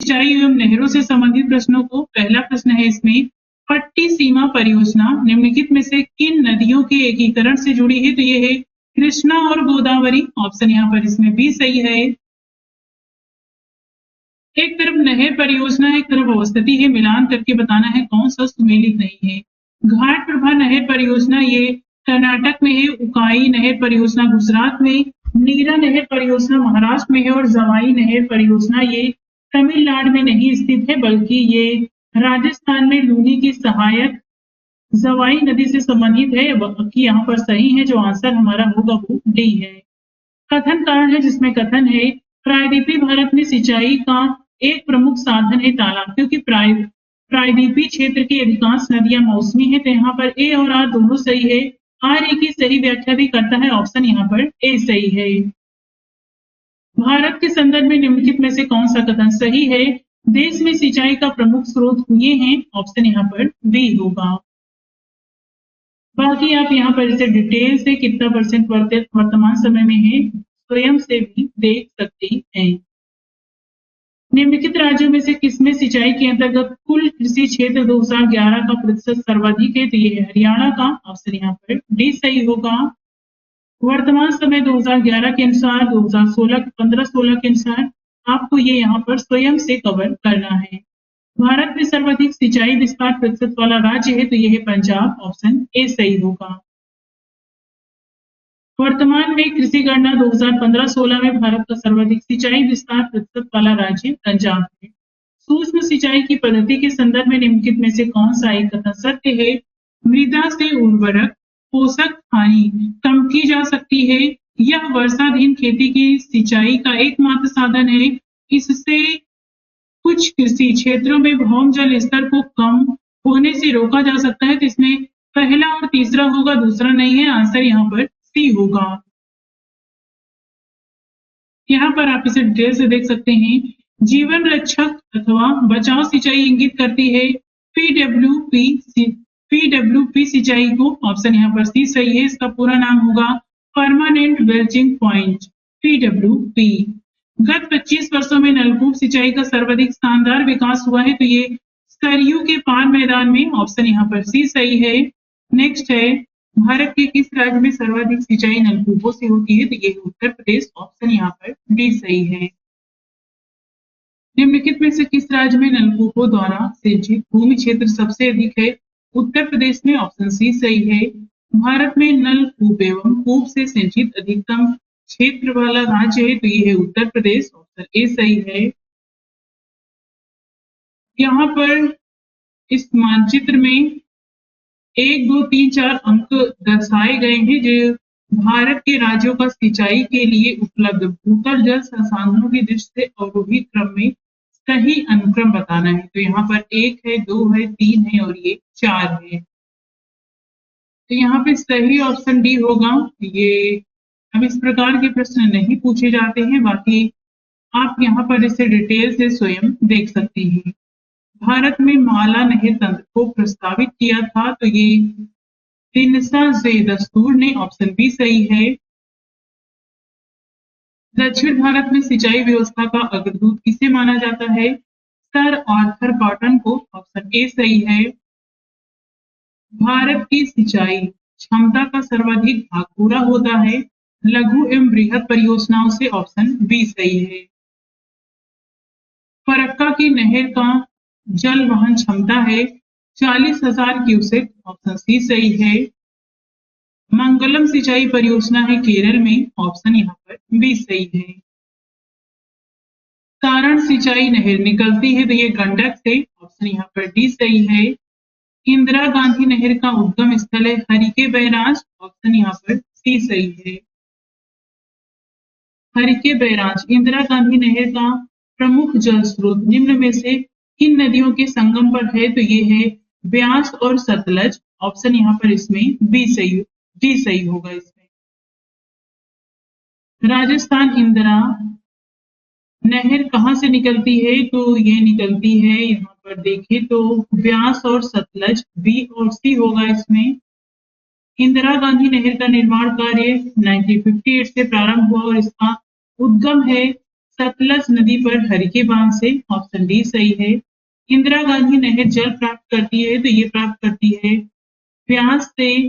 सिंचाई एवं नहरों से संबंधित प्रश्नों को। पहला प्रश्न है इसमें, पट्टी सीमा परियोजना निम्नलिखित में से किन नदियों के एकीकरण से जुड़ी है? तो ये है कृष्णा और गोदावरी। ऑप्शन यहाँ पर इसमें बी सही है। एक तरफ नहर परियोजना है, एक तरफ अवस्थिति है, मिलान करके बताना है कौन सा सुमेलित नहीं है। घाट प्रभा नहर परियोजना ये कर्नाटक में है, उकाई नहर परियोजना गुजरात में, नीरा नहर परियोजना महाराष्ट्र में है और जवाई नहर परियोजना ये तमिलनाडु में नहीं स्थित है बल्कि ये राजस्थान में लूनी की सहायक जवाई नदी से संबंधित है। बाकी यहाँ पर सही है, जो आंसर हमारा होगा वो डी है। कथन कारण है, जिसमें कथन है प्रायद्वीपीय भारत में सिंचाई का एक प्रमुख साधन है तालाब, क्योंकि प्रायद्वीपीय क्षेत्र की अधिकांश नदियां मौसमी है। तो यहाँ पर ए और आर दोनों सही है। आर ए की सही व्याख्या भी करता है, ऑप्शन यहाँ पर ए सही है। भारत के संदर्भ में निम्नलिखित में से कौन सा कथन सही है? देश में सिंचाई का प्रमुख स्रोत हुए हैं, ऑप्शन यहाँ पर बी होगा। बाकी आप यहाँ पर इसे डिटेल से कितना परसेंट वर्तमान समय में है स्वयं से भी देख सकते हैं। निम्नलिखित राज्यों में से किसमें सिंचाई के अंतर्गत कुल कृषि क्षेत्र 2011 का प्रतिशत सर्वाधिक है? तो ये है हरियाणा का। ऑप्शन यहाँ पर डी सही होगा। वर्तमान समय 2011 के अनुसार 2016 के अनुसार आपको ये यहाँ पर स्वयं से कवर करना है। भारत में सर्वाधिक सिंचाई विस्तार प्रतिशत वाला राज्य है, तो यह है पंजाब। ऑप्शन ए सही होगा। वर्तमान में कृषि गणना 2015-16 में भारत का सर्वाधिक सिंचाई विस्तार प्रतिशत वाला राज्य पंजाब है। सूक्ष्म सिंचाई की पद्धति के संदर्भ में निम्नलिखित में से कौन सा एक कथन सत्य है? मृदा से उर्वरक पोषक हानि कम की जा सकती है। यह वर्षाधीन खेती की सिंचाई का एकमात्र साधन है। इससे कुछ कृषि क्षेत्रों में भौम जल स्तर को कम होने से रोका जा सकता है। तो इसमें पहला और तीसरा होगा, दूसरा नहीं है। आंसर यहाँ पर सी होगा। यहाँ पर आप इसे डिटेल से देख सकते हैं। जीवन रक्षक अथवा बचाव सिंचाई इंगित करती है पीडब्ल्यूपी सिंचाई को। ऑप्शन यहाँ पर सी सही है। इसका पूरा नाम होगा परमानेंट वेल्चिंग पॉइंट, पीडब्ल्यूपी। गत 25 वर्षों में नलकूप सिंचाई का सर्वाधिक शानदार विकास हुआ है, तो ये सरयू के पार मैदान में। ऑप्शन यहाँ पर सी सही है। नेक्स्ट है, भारत के किस राज्य में सर्वाधिक सिंचाई नलकूपों से होती है? तो ये उत्तर प्रदेश। ऑप्शन यहाँ पर डी सही है। निम्नलिखित में से किस राज्य में नलकूपों द्वारा सिंचित भूमि क्षेत्र सबसे अधिक है? उत्तर प्रदेश में। ऑप्शन सी सही है। भारत में नलकूप एवं कूप से सिंचित अधिकतम क्षेत्र वाला राज्य है, तो ये है उत्तर प्रदेश। ऑप्शन ए सही है। यहाँ पर इस मानचित्र में 1, 2, 3, 4 अंक दर्शाए गए हैं जो भारत के राज्यों का सिंचाई के लिए उपलब्ध भूतल जल संसाधनों की दृष्टि से अवरोही क्रम में सही अनुक्रम बताना है। तो यहाँ पर 1 है, 2 है, 3 है और ये 4 है। तो यहाँ पे सही ऑप्शन डी होगा। ये अब इस प्रकार के प्रश्न नहीं पूछे जाते हैं, बाकी आप यहाँ पर इसे डिटेल से स्वयं देख सकते हैं। भारत में माला नहर तंत्र को प्रस्तावित किया था, तो ये तिनसा जे दस्तूर ने। ऑप्शन बी सही है। दक्षिण भारत में सिंचाई व्यवस्था का अग्रदूत किसे माना जाता है? सर आर्थर कॉटन को। ऑप्शन ए सही है। भारत की सिंचाई क्षमता का सर्वाधिक भाग पूरा होता है लघु एवं बृहद परियोजनाओं से। ऑप्शन बी सही है। फरक्का की नहर का जल वहन क्षमता है 40,000 क्यूसेक। ऑप्शन सी सही है। मंगलम सिंचाई परियोजना है केरल में। ऑप्शन यहाँ पर बी सही है। सारण सिंचाई नहर निकलती है, तो ये गंडक से। ऑप्शन यहाँ पर डी सही है। इंदिरा गांधी नहर का उद्गम स्थल है हरिके बैराज। ऑप्शन यहाँ पर सी सही है। हरिके बैराज इंदिरा गांधी नहर का प्रमुख जल स्रोत निम्न में से किन नदियों के संगम पर है? तो ये है ब्यास और सतलज। ऑप्शन यहाँ पर इसमें डी सही होगा। इसमें राजस्थान इंदिरा नहर कहाँ से निकलती है? तो ये निकलती है, यहाँ पर देखें तो ब्यास और सतलज। बी और सी होगा इसमें। इंदिरा गांधी नहर का निर्माण कार्य 1958 से प्रारंभ हुआ और इसका उद्गम है सतलज नदी पर हरिके बांध से, ऑप्शन डी सही है। इंदिरा गांधी नहर जल प्राप्त करती है तो ये प्राप्त करती है ब्यास से,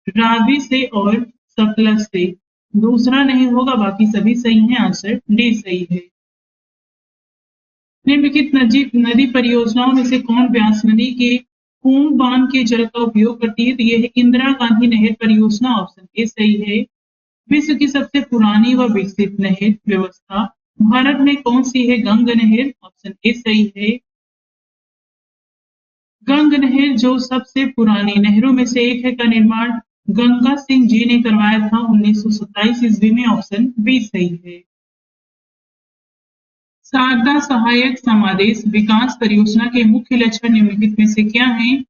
रावी से और सतलज से। दूसरा नहीं होगा, बाकी सभी सही हैं, आंसर डी सही है। निम्नलिखित नदी परियोजनाओं में से कौन ब्यास नदी के खून बांध के जल का उपयोग करती है तो यह है इंदिरा गांधी नहर परियोजना, ऑप्शन ए सही है। विश्व की सबसे पुरानी व विकसित नहर व्यवस्था भारत में कौन सी है? गंग नहर, ऑप्शन ए सही है। गंग नहर जो सबसे पुरानी नहरों में से एक है का निर्माण गंगा सिंह जी ने करवाया था 1927 ईस्वी में, ऑप्शन बी सही है। शारदा सहायक समादेश विकास परियोजना के मुख्य लक्ष्य निम्नलिखित में से क्या हैं?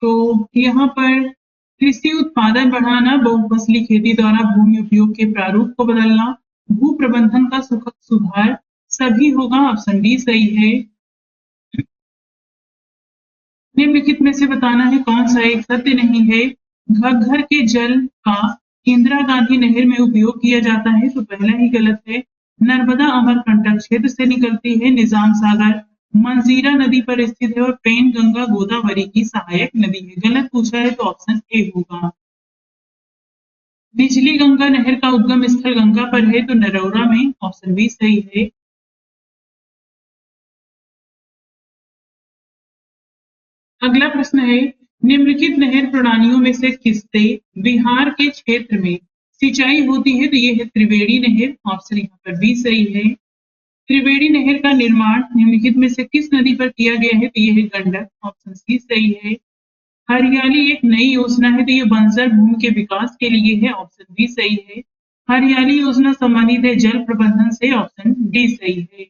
तो यहाँ पर कृषि उत्पादन बढ़ाना, बहुफसली खेती द्वारा भूमि उपयोग के प्रारूप को बदलना, भू प्रबंधन का सुधार, सभी होगा, ऑप्शन डी सही है। निम्नलिखित में से बताना है कौन सा एक सत्य नहीं है? घग्गर के जल का इंदिरा गांधी नहर में उपयोग किया जाता है तो पहला ही गलत है। नर्मदा अमरकंटक क्षेत्र से निकलती है। निजाम सागर मंजीरा नदी पर स्थित है और पेन गंगा गोदावरी की सहायक नदी है। गलत पूछा है तो ऑप्शन ए होगा। बिजली गंगा नहर का उद्गम स्थल गंगा पर है तो नरौरा में, ऑप्शन बी सही है। अगला प्रश्न है निम्नलिखित नहर प्रणालियों में से किससे बिहार के क्षेत्र में सिंचाई होती है तो ये है त्रिवेणी नहर, ऑप्शन यहाँ पर बी सही है। त्रिवेणी नहर का निर्माण निम्नलिखित में से किस नदी पर किया गया है तो ये है गंडक, ऑप्शन सी सही है। हरियाली एक नई योजना है तो ये बंजर भूमि के विकास के लिए है, ऑप्शन बी सही है। हरियाली योजना संबंधित है जल प्रबंधन से, ऑप्शन डी सही है।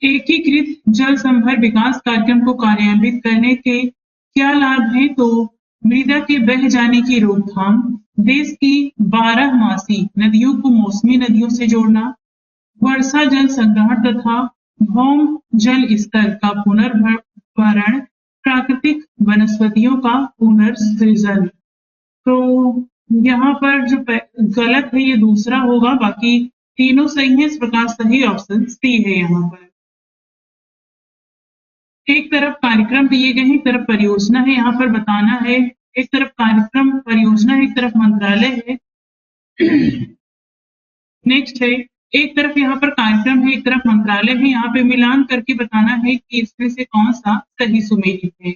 एकीकृत जल संभर विकास कार्यक्रम को कार्यान्वित करने के क्या लाभ हैं? तो मृदा के बह जाने की रोकथाम, देश की 12 मासी नदियों को मौसमी नदियों से जोड़ना, वर्षा जल संग्रहण तथा भौम जल स्तर का पुनर्भरण, प्राकृतिक वनस्पतियों का पुनर्सृजन। तो यहाँ पर जो गलत है ये दूसरा होगा, बाकी तीनों सही है। इस प्रकार सही ऑप्शन सी है। यहाँ पर एक तरफ कार्यक्रम दिए गए हैं, एक तरफ परियोजना है, यहाँ पर बताना है। एक तरफ कार्यक्रम परियोजना है, एक तरफ मंत्रालय है। नेक्स्ट है एक तरफ यहाँ पर कार्यक्रम है, एक तरफ मंत्रालय है। यहाँ पे मिलान करके बताना है कि इसमें से कौन सा सही सुमेलित है।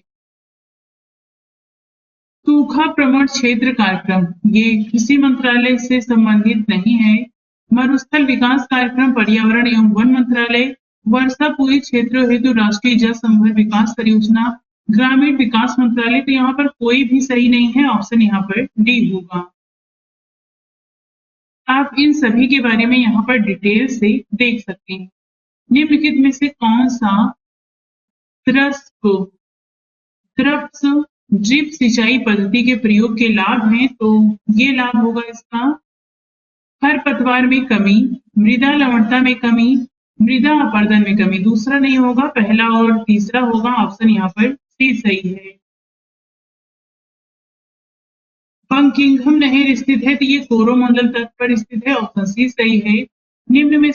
सूखा प्रवण क्षेत्र कार्यक्रम ये किसी मंत्रालय से संबंधित नहीं है। मरुस्थल विकास कार्यक्रम पर्यावरण एवं वन मंत्रालय, वर्षा पूरी क्षेत्रों हेतु राष्ट्रीय जल संभर विकास परियोजना, ग्रामीण विकास मंत्रालय। तो यहाँ पर कोई भी सही नहीं है, ऑप्शन यहाँ पर डी होगा। आप इन सभी के बारे में यहाँ पर डिटेल से देख सकते हैं। निम्नलिखित में से कौन सा ड्रिप सिंचाई पद्धति के प्रयोग के लाभ हैं? तो ये लाभ होगा इसका खरपतवार में कमी, मृदा लवणता में कमी, मृदा अपरदन में कमी। दूसरा नहीं होगा, पहला और तीसरा होगा, ऑप्शन यहाँ पर सी सही है। बंकिंघम नहर स्थित है तो ये कोरोमंडल तट पर स्थित है, ऑप्शन सी सही है। निम्नलिखित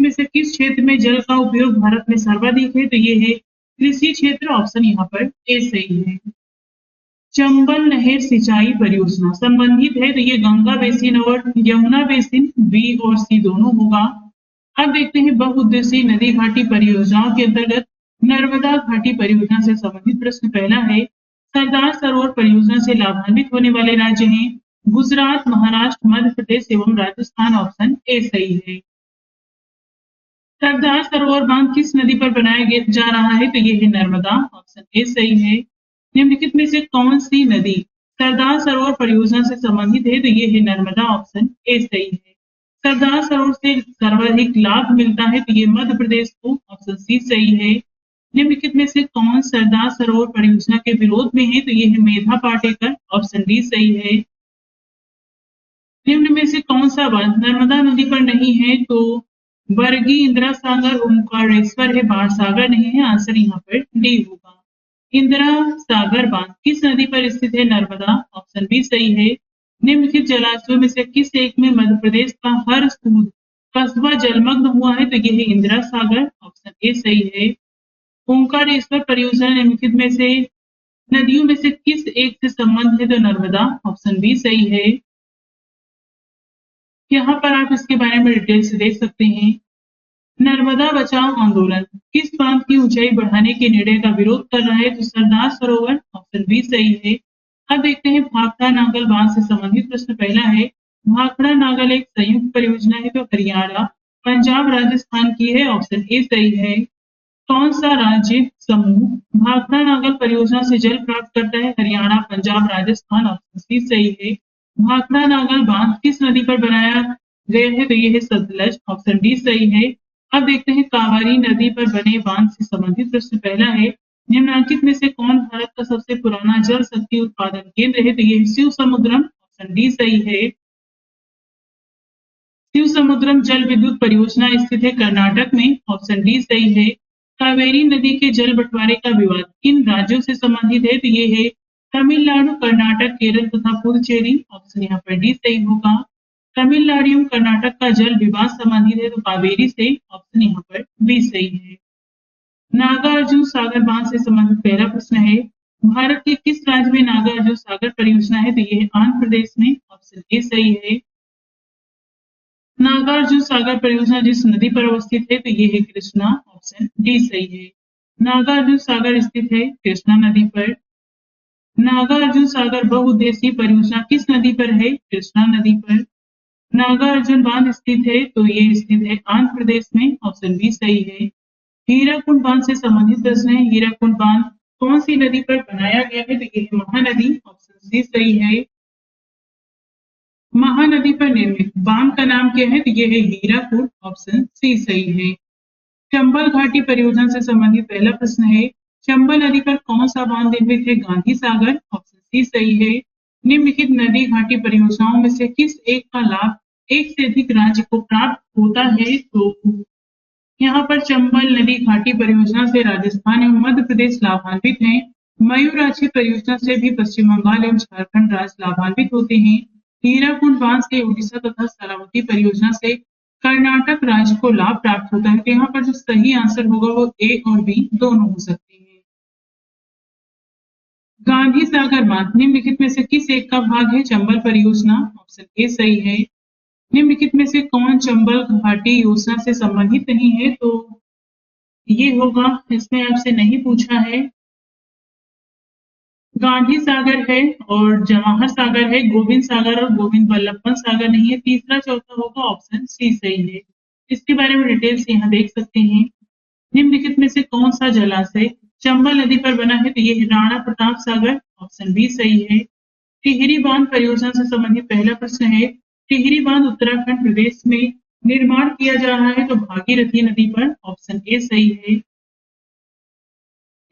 में से किस क्षेत्र में जल का उपयोग भारत में सर्वाधिक है? तो ये है कृषि क्षेत्र, ऑप्शन यहाँ पर ए सही है। चंबल नहर सिंचाई परियोजना संबंधित है तो ये गंगा बेसिन और यमुना बेसिन, बी और सी दोनों होगा। अब देखते हैं बहुउद्देशीय नदी घाटी परियोजनाओं के अंतर्गत नर्मदा घाटी परियोजना से संबंधित प्रश्न। पहला है सरदार सरोवर परियोजना से लाभान्वित होने वाले राज्य हैं गुजरात, महाराष्ट्र, मध्य प्रदेश एवं राजस्थान, ऑप्शन ए सही है। सरदार सरोवर बांध किस नदी पर बनाया जा रहा है? तो ये है नर्मदा, ऑप्शन ए सही है। निम्नलिखित में से कौन सी नदी सरदार सरोवर परियोजना से संबंधित है? तो ये है नर्मदा, ऑप्शन ए सही है। सरदार सरोवर से सर्वाधिक लाभ मिलता है तो ये मध्य प्रदेश को, ऑप्शन सी सही है। निम्नलिखित में से कौन सरदार सरोवर परियोजना के विरोध में है? तो ये है मेधा पाटेकर, ऑप्शन डी सही है। निम्न में से कौन सा बांध नर्मदा नदी पर नहीं है? तो बरगी, इंदिरा सागर, ओंकारेश्वर है, बाणसागर नहीं है, आंसर यहाँ पर डी होगा। इंदिरा सागर बांध किस नदी पर स्थित है? नर्मदा, ऑप्शन बी सही है। निम्नलिखित जलाशयों में से किस एक में मध्य प्रदेश का हर सूद कस्बा जलमग्न हुआ है? तो ये है इंदिरा सागर, ऑप्शन ए सही है। ओंकारेश्वर परियोजना निम्नलिखित में से नदियों में से किस एक से संबंध है? तो नर्मदा, ऑप्शन बी सही है। यहाँ पर आप इसके बारे में डिटेल से देख सकते हैं। नर्मदा बचाओ आंदोलन किस बांध की ऊंचाई बढ़ाने के निर्णय का विरोध कर रहा है? तो सरदार सरोवर, ऑप्शन बी सही है। अब देखते हैं भाखड़ा नागल बांध से संबंधित प्रश्न। पहला है भाखड़ा नागल एक संयुक्त परियोजना है, तो हरियाणा पंजाब राजस्थान की है, ऑप्शन ए सही है। कौन सा राज्य समूह भाखड़ा नागल परियोजना से जल प्राप्त करता है? हरियाणा पंजाब राजस्थान, ऑप्शन सी सही है। भाखड़ा नागल बांध किस नदी पर बनाया गया है? तो ये है सतलज, ऑप्शन डी सही है। अब देखते हैं कावेरी नदी पर बने बांध से संबंधित प्रश्न। पहला है निम्नलिखित में से कौन भारत का सबसे पुराना जल शक्ति उत्पादन केंद्र है? तो ये शिव समुद्रम, ऑप्शन डी सही है। शिव समुद्रम जल विद्युत परियोजना स्थित है कर्नाटक में, ऑप्शन डी सही है। कावेरी नदी के जल बंटवारे का विवाद किन राज्यों से संबंधित है? तो ये है तमिलनाडु, कर्नाटक, केरल तथा पुडुचेरी, ऑप्शन यहाँ पर डी सही होगा। तमिलनाडु एवं कर्नाटक का जल विवाद संबंधित है, तो कावेरी से, ऑप्शन यहाँ पर बी सही है। नागार्जुन सागर बांध से संबंधित पहला प्रश्न है भारत के किस राज्य में नागार्जुन सागर परियोजना है? तो ये है आंध्र प्रदेश में, ऑप्शन ए सही है। नागार्जुन सागर परियोजना जिस नदी पर अवस्थित है? तो ये है कृष्णा, ऑप्शन डी सही है। नागार्जुन सागर स्थित है कृष्णा नदी पर। नागार्जुन सागर बहुउद्देशीय परियोजना किस नदी पर है? कृष्णा नदी पर। नागार्जुन बांध स्थित है? तो ये स्थित है आंध्र प्रदेश में, ऑप्शन बी सही है। हीराकुंड बांध से संबंधित प्रश्न है। हीराकुंड बांध कौन सी नदी पर बनाया गया है? तो ये है महानदी, ऑप्शन सी सही है। महानदी पर निर्मित बांध का नाम क्या है? तो ये है हीराकुंड, ऑप्शन सी सही है। चंबल घाटी परियोजना से संबंधित पहला प्रश्न है चंबल नदी पर कौन सा बांध निर्मित है? गांधी सागर, ऑप्शन सी सही है। निम्नलिखित नदी घाटी परियोजनाओं में से किस एक का लाभ एक से अधिक राज्य को प्राप्त होता है? तो यहाँ पर चंबल नदी घाटी परियोजना से राजस्थान एवं मध्य प्रदेश लाभान्वित हैं। मयूराक्षी परियोजना से भी पश्चिम बंगाल एवं झारखंड राज्य लाभान्वित होते हैं। हीराकुंड बांध से उड़ीसा तथा शरावती परियोजना से कर्नाटक राज्य को लाभ प्राप्त होता है। तो यहाँ पर जो सही आंसर होगा वो ए और बी दोनों हो सकते हैं। गांधी सागर बांध निम्नलिखित में से किस एक का भाग है? चंबल परियोजना, ऑप्शन ए सही है। निम्नलिखित में से कौन चंबल घाटी योजना से संबंधित नहीं है? तो ये होगा, इसमें आपसे नहीं पूछा है। गांधी सागर है और जवाहर सागर है, गोविंद सागर और गोविंद वल्लभ पंत सागर नहीं है। तीसरा चौथा होगा, ऑप्शन सी सही है। इसके बारे में डिटेल से यहाँ देख सकते हैं। निम्नलिखित में से कौन सा जलाशय चंबल नदी पर बना है? तो ये राणा प्रताप सागर, ऑप्शन बी सही है। टिहरी बांध परियोजना से संबंधित पहला प्रश्न है टिहरी बांध उत्तराखंड प्रदेश में निर्माण किया जा रहा है, तो भागीरथी नदी पर, ऑप्शन ए सही है।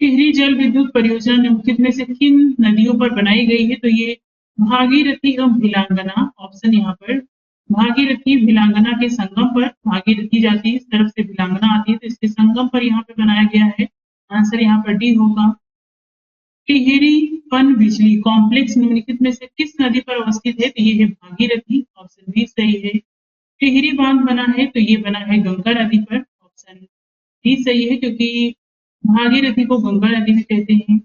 टिहरी जल विद्युत परियोजना निम्नलिखित में से किन नदियों पर बनाई गई है? तो ये भागीरथी एवं भिलांगना, ऑप्शन यहाँ पर भागीरथी भिलांगना के संगम पर भागीरथी जाती है, इस तरफ से भिलांगना आती है, तो इसके संगम पर यहाँ पे बनाया गया है। आंसर यहाँ पर डी होगा। टिहरी पन बिजली कॉम्प्लेक्स निम्नलिखित में से किस नदी पर अवस्थित है? तो ये है भागीरथी, ऑप्शन बी सही है। टिहरी बांध बना है तो ये बना है गंगा नदी पर, ऑप्शन डी सही है, क्योंकि भागीरथी को गंगा नदी में कहते हैं।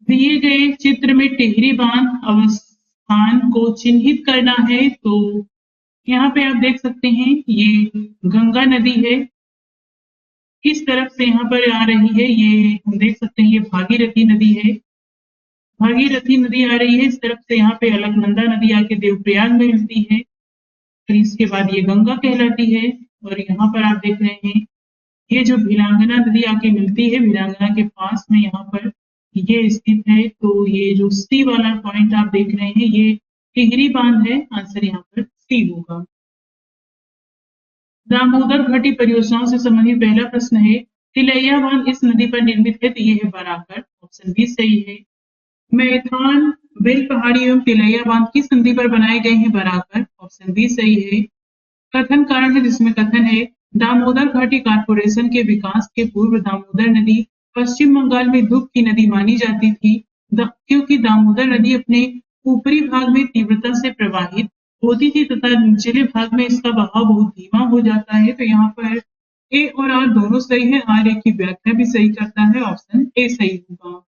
दिए गए चित्र में टिहरी बांध अवस्थान को चिन्हित करना है, तो यहाँ पे आप देख सकते हैं ये गंगा नदी है, किस तरफ से यहाँ पर आ रही है ये हम देख सकते हैं, ये भागीरथी नदी है। भागीरथी नदी आ रही है इस तरफ से, यहाँ पे अलकनंदा नदी आके देवप्रयाग में मिलती है, फिर इसके बाद ये गंगा कहलाती है। और यहाँ पर आप देख रहे हैं ये जो भिलांगना नदी आके मिलती है, भिलांगना के पास में यहाँ पर ये स्थित है। तो ये जो सी वाला पॉइंट आप देख रहे हैं ये टिहरी बांध है, आंसर यहाँ पर सी होगा। दामोदर घाटी परियोजनाओं से संबंधित पहला प्रश्न है तिलैया बांध इस नदी पर निर्मित है? तो ये है बराकर, ऑप्शन बी सही है। मैथान बेल पहाड़ी एवं तिलैया बांध किस नदी पर बनाए गए हैं? बराकर, ऑप्शन बी सही है। कथन कारण है जिसमें कथन है दामोदर घाटी कॉर्पोरेशन के विकास के पूर्व दामोदर नदी पश्चिम बंगाल में दुख की नदी मानी जाती थी। क्योंकि दामोदर नदी अपने ऊपरी भाग में तीव्रता से प्रवाहित होती थी तथा निचले भाग में इसका बहाव बहुत धीमा हो जाता है। तो यहाँ पर ए और आर दोनों सही है, आर ए की व्याख्या भी सही करता है, ऑप्शन ए सही होगा।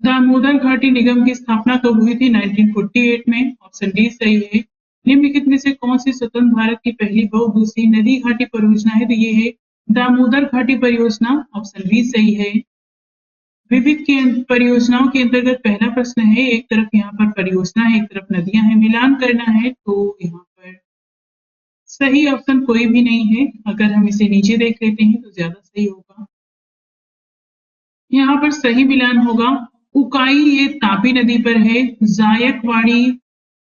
दामोदर घाटी निगम की स्थापना कब हुई थी? 1948 में, ऑप्शन डी सही है। निम्नलिखित में से कौन सी स्वतंत्र भारत की पहली बहुउद्देशीय नदी घाटी परियोजना है? तो ये है दामोदर घाटी परियोजना, ऑप्शन बी सही है। विविध के परियोजनाओं के अंतर्गत पहला प्रश्न है, एक तरफ यहाँ पर परियोजना है, एक तरफ नदियां हैं, मिलान करना है, तो यहाँ पर सही ऑप्शन कोई भी नहीं है। अगर हम इसे नीचे देख लेते हैं तो ज्यादा सही होगा। यहाँ पर सही मिलान होगा उकाई, ये तापी नदी पर है, जायकवाड़ी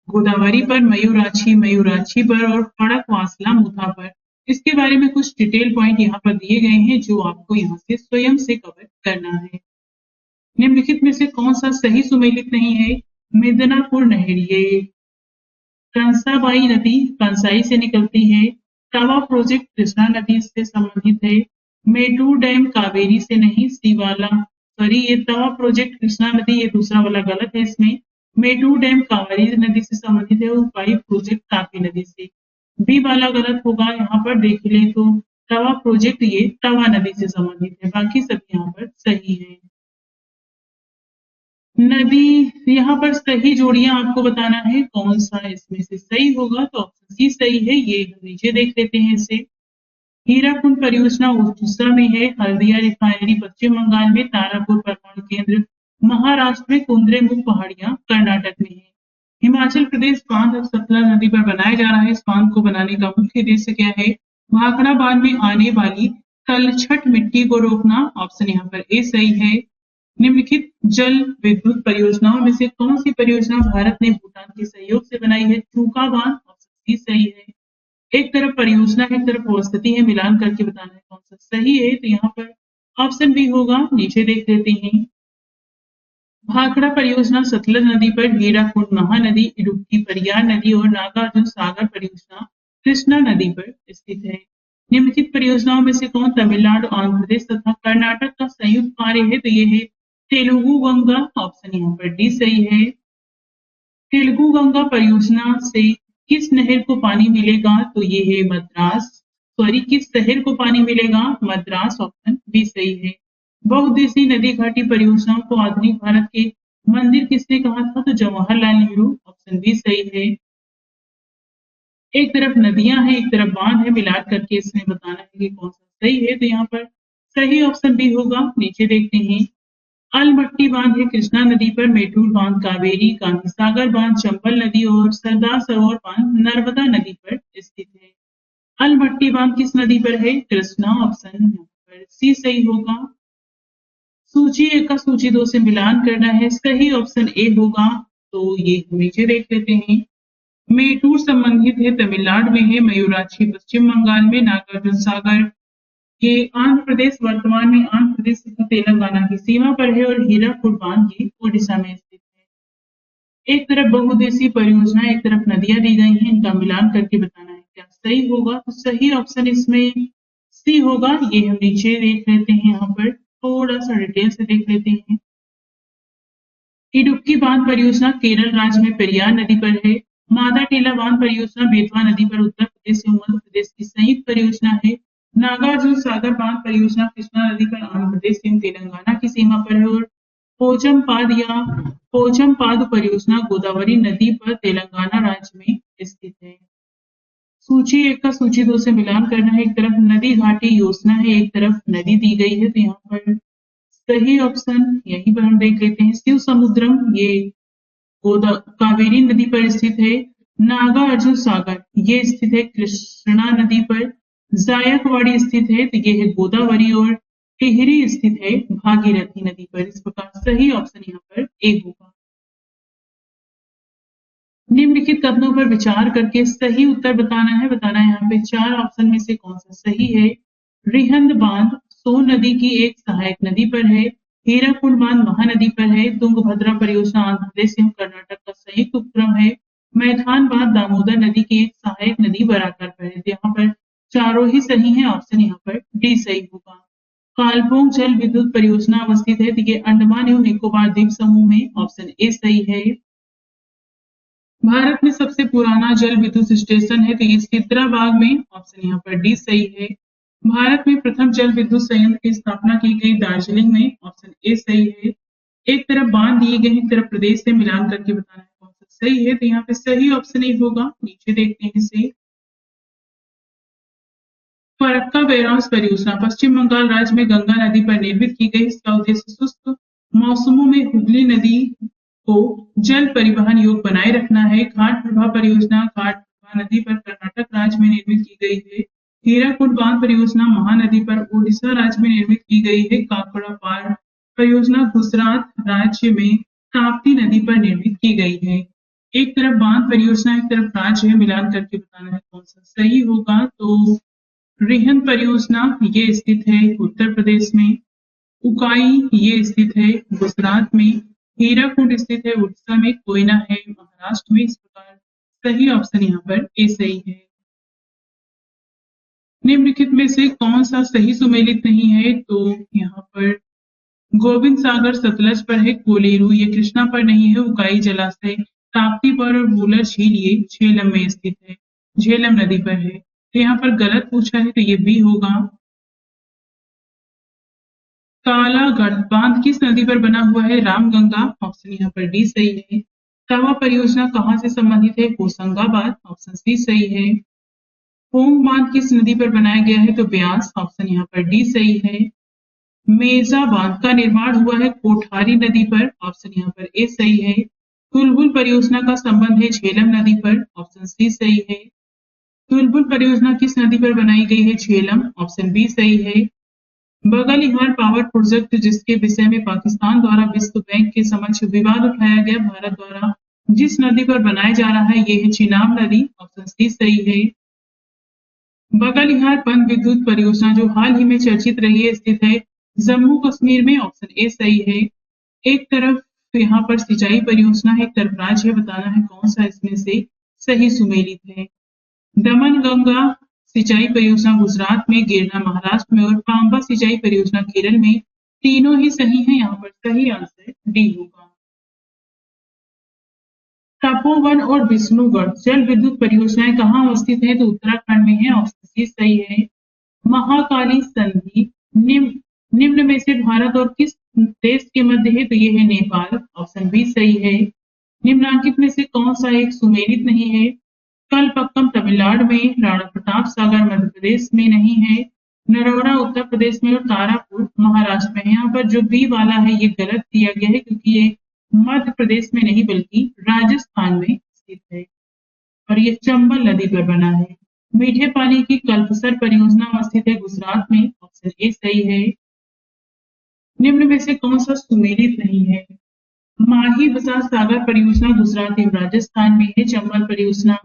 गोदावरी पर, मयूराक्षी मयूराक्षी पर और खड़कवासला मुथा पर। इसके बारे में कुछ डिटेल पॉइंट यहाँ पर दिए गए हैं जो आपको यहाँ से स्वयं से कवर करना है। निम्नलिखित में से कौन सा सही सुमेलित नहीं है? मिदनापुर नहर, ये कंसाबाई नदी कंसाई से निकलती है। तवा प्रोजेक्ट कृष्णा नदी से संबंधित है। मेटूर डैम कावेरी से नहीं, सी वाला सॉरी, ये तवा प्रोजेक्ट कृष्णा नदी, ये दूसरा वाला गलत है। इसमें मेटूर डैम कावेरी नदी से संबंधित है और पाइप प्रोजेक्ट तापी नदी से। बी वाला गलत होगा। यहाँ पर देख ले तो तवा प्रोजेक्ट ये तवा नदी से संबंधित है, बाकी सब यहाँ पर सही है। नदी, यहाँ पर सही जोड़ियां आपको बताना है कौन सा इसमें से सही होगा, तो ऑप्शन सी सही है। ये हम नीचे देख लेते हैं इसे। हीराकुंड परियोजना उड़ीसा में है, हल्दिया रिफाइनरी पश्चिम बंगाल में, तारापुर परमाणु केंद्र महाराष्ट्र में, कुंद्रेमुख पहाड़ियां कर्नाटक में है। हिमाचल प्रदेश बांध अब सतलज नदी पर बनाया जा रहा है। इस बांध को बनाने का मुख्य उद्देश्य क्या है? भाखड़ा बांध में आने वाली तलछट मिट्टी को रोकना, ऑप्शन यहाँ पर ए सही है। निम्नलिखित जल विद्युत परियोजनाओं में से कौन सी परियोजना भारत ने भूटान के सहयोग से बनाई है? चूका बांध, ऑप्शन सी सही है। एक तरफ परियोजना है, एक तरफ अवस्थिति है, मिलान करके बताना है कौन सा सही है, तो यहाँ पर ऑप्शन बी होगा। नीचे देख लेते हैं। भाखड़ा परियोजना सतलज नदी पर, हीराकुंड महानदी, इडुक्की परियार नदी और नागार्जुन सागर परियोजना कृष्णा नदी पर स्थित है। निम्नलिखित परियोजनाओं में से कौन तमिलनाडु, आंध्र प्रदेश तथा कर्नाटक का संयुक्त कार्य है? तो ये है तेलुगु गंगा, ऑप्शन यहाँ पर डी सही है। तेलुगु गंगा परियोजना से किस नहर को पानी मिलेगा? तो ये है मद्रास, सॉरी, किस शहर को पानी मिलेगा? मद्रास, ऑप्शन बी सही है। बहुउद्देशीय नदी घाटी परियोजनाओं को आधुनिक भारत के मंदिर किसने कहा था? तो जवाहरलाल नेहरू, ऑप्शन बी सही है। एक तरफ नदियां हैं, एक तरफ बांध है, मिला करके इसमें बताना है कि कौन सा सही है, तो यहाँ पर सही ऑप्शन बी होगा। नीचे देखते हैं। अलमट्टी बांध है कृष्णा नदी पर, मेटूर बांध कावेरी, गांधी सागर बांध चंबल नदी और सरदार सरोवर बांध नर्मदा नदी पर स्थित है। अलमट्टी बांध किस नदी पर है? कृष्णा, ऑप्शन यहाँ पर सी सही होगा। सूची 1 का सूची 2 से मिलान करना है, सही ऑप्शन ए होगा। तो ये हम नीचे देख लेते हैं। मेटूर संबंधित है, तमिलनाडु में है, मयूराक्षी पश्चिम बंगाल में, नागार्जुन सागर ये आंध्र प्रदेश, वर्तमान में आंध्र प्रदेश तथा तेलंगाना की सीमा पर है और हीराकुंड बांध ये ओडिशा में स्थित है। एक तरफ बहुउद्देशीय परियोजना, एक तरफ नदियां दी गई हैं, इनका मिलान करके बताना है क्या सही होगा, तो सही ऑप्शन इसमें सी होगा। ये हम नीचे देख लेते हैं, यहाँ पर थोड़ा सा डिटेल से देख लेते हैं। इडुक्की बांध परियोजना केरल राज्य में पेरियार नदी पर है। मादा टीला बांध परियोजना बेतवा नदी पर उत्तर प्रदेश एवं मध्य प्रदेश की संयुक्त परियोजना है। नागार्जुन सागर बांध परियोजना कृष्णा नदी पर आंध्र प्रदेश एवं तेलंगाना की सीमा पर है और पोचमपाद परियोजना गोदावरी नदी पर तेलंगाना राज्य में स्थित है। सूची 1 का सूची 2 से मिलान करना है, एक तरफ नदी घाटी योजना है, एक तरफ नदी दी गई है, तो यहाँ पर सही ऑप्शन यहीं पर हम देख लेते हैं। शिव समुद्रम ये कावेरी नदी पर स्थित है। नागार्जुन सागर ये स्थित है कृष्णा नदी पर। जायकवाड़ी स्थित है, तो ये है गोदावरी और टिहरी स्थित है भागीरथी नदी पर। इस प्रकार सही ऑप्शन यहाँ पर ए होगा। निम्नलिखित कथनों पर विचार करके सही उत्तर बताना है। यहाँ पे 4 ऑप्शन में से कौन सा सही है। रिहंद बांध सोन नदी की एक सहायक नदी पर है। हीराकुंड बांध महानदी पर है। तुंगभद्रा परियोजना आंध्र प्रदेश एवं कर्नाटक का संयुक्त उपक्रम है। मैथान बांध दामोदर नदी की एक सहायक नदी बराकर पर है। यहाँ पर चारों ही सही है, ऑप्शन यहाँ पर डी सही होगा। कालपोंग जल विद्युत परियोजना अवस्थित है, तो ये अंडमान एवं निकोबार द्वीप समूह में, ऑप्शन ए सही है। भारत में सबसे पुराना जल विद्युत स्टेशन है, तो ये सिद्राबाग में, ऑप्शन यहाँ पर डी सही है। भारत में प्रथम जल विद्युत संयंत्र की स्थापना की गई दार्जिलिंग में, ऑप्शन ए सही है। एक तरफ बांध दिए गए, एक तरफ प्रदेश से मिलान करके बताना है कौन सा सही है, तो यहाँ पे सही ऑप्शन ए होगा। नीचे देखते हैं इसे। फरक्का बैराज परियोजना पश्चिम बंगाल राज्य में गंगा नदी पर निर्मित की गई। इसका उद्देश्य शुष्क मौसमों में हुगली नदी को जल परिवहन योग्य बनाए रखना है। घाट प्रभा परियोजना घाट प्रभा नदी पर कर्नाटक राज्य में निर्मित की गई है। हीराकुड बांध परियोजना महानदी पर ओडिशा राज्य में निर्मित की गई है। काकड़ा पार परियोजना गुजरात राज्य में ताप्ती नदी पर निर्मित की गई है। एक तरफ बांध परियोजना, एक तरफ राज्य है, मिलान करके बताना है कौन सा सही होगा। तो रिहन परियोजना ये स्थित है उत्तर प्रदेश में। उकाई ये स्थित है गुजरात में। हीराकुड स्थित है उड़ीसा में। कोयना है महाराष्ट्र में। इस प्रकार सही ऑप्शन यहाँ पर ए सही है। निम्नलिखित में से कौन सा सही सुमेलित नहीं है, तो यहाँ पर गोविंद सागर सतलज पर है। कोलेरू ये कृष्णा पर नहीं है। उकाई जलाशय ताप्ती पर और वूलर झील ये झेलम में स्थित है, झेलम नदी पर है। तो यहाँ पर गलत पूछा है, तो ये बी होगा। कालागढ़ बांध किस नदी पर बना हुआ है? रामगंगा, ऑप्शन यहाँ पर डी सही है। तवा परियोजना कहाँ से संबंधित है? होशंगाबाद, ऑप्शन सी सही है। पोंग बांध किस नदी पर बनाया गया है? तो ब्यास, ऑप्शन यहाँ पर डी सही है। मेजा बांध का निर्माण हुआ है कोठारी नदी पर, ऑप्शन यहाँ पर ए सही है। तुलबुल परियोजना का संबंध है झेलम नदी पर, ऑप्शन सी सही है। तुलबुल परियोजना किस नदी पर बनाई गई है? झेलम, ऑप्शन बी सही है। बगलिहार पावर प्रोजेक्ट जिसके विषय में पाकिस्तान द्वारा विश्व बैंक के समक्ष विवाद उठाया गया, भारत द्वारा जिस नदी पर बनाया जा रहा है ये है चिनाब नदी, ऑप्शन सी सही है। बगलिहार पन विद्युत परियोजना जो हाल ही में चर्चित रही है स्थित है जम्मू कश्मीर में, ऑप्शन ए सही है। एक तरफ यहाँ पर सिंचाई परियोजना है, एक तरफ राज्य है, बताना है कौन सा इसमें से सही सुमेलित है। दमन गंगा सिंचाई परियोजना गुजरात में, गिरना महाराष्ट्र में और पांबा सिंचाई परियोजना केरल में, तीनों ही सही हैं। यहाँ पर सही आंसर डी होगा। तपोवन और विष्णुगढ़ जल विद्युत परियोजनाएं कहाँ अवस्थित है? तो उत्तराखंड में है, ऑप्शन सी सही है। महाकाली संधि निम्न में से भारत और किस देश के मध्य है? तो ये है नेपाल, ऑप्शन बी सही है। निम्नांकित में से कौन सा एक सुमेलित नहीं है? कलपक्कम तमिलनाडु में, राणा प्रताप सागर मध्य प्रदेश में नहीं है, नरोरा उत्तर प्रदेश में और तारापुर महाराष्ट्र में। यहाँ पर जो बी वाला है ये गलत दिया गया है क्योंकि ये मध्य प्रदेश में नहीं बल्कि राजस्थान में स्थित है और ये चंबल नदी पर बना है। मीठे पानी की कल्पसर परियोजना स्थित है गुजरात में, ऑप्शन ए सही है। निम्न में से कौन सा सुमेलित नहीं है? माही बसा सागर परियोजना गुजरात एवं राजस्थान में है। चंबल परियोजना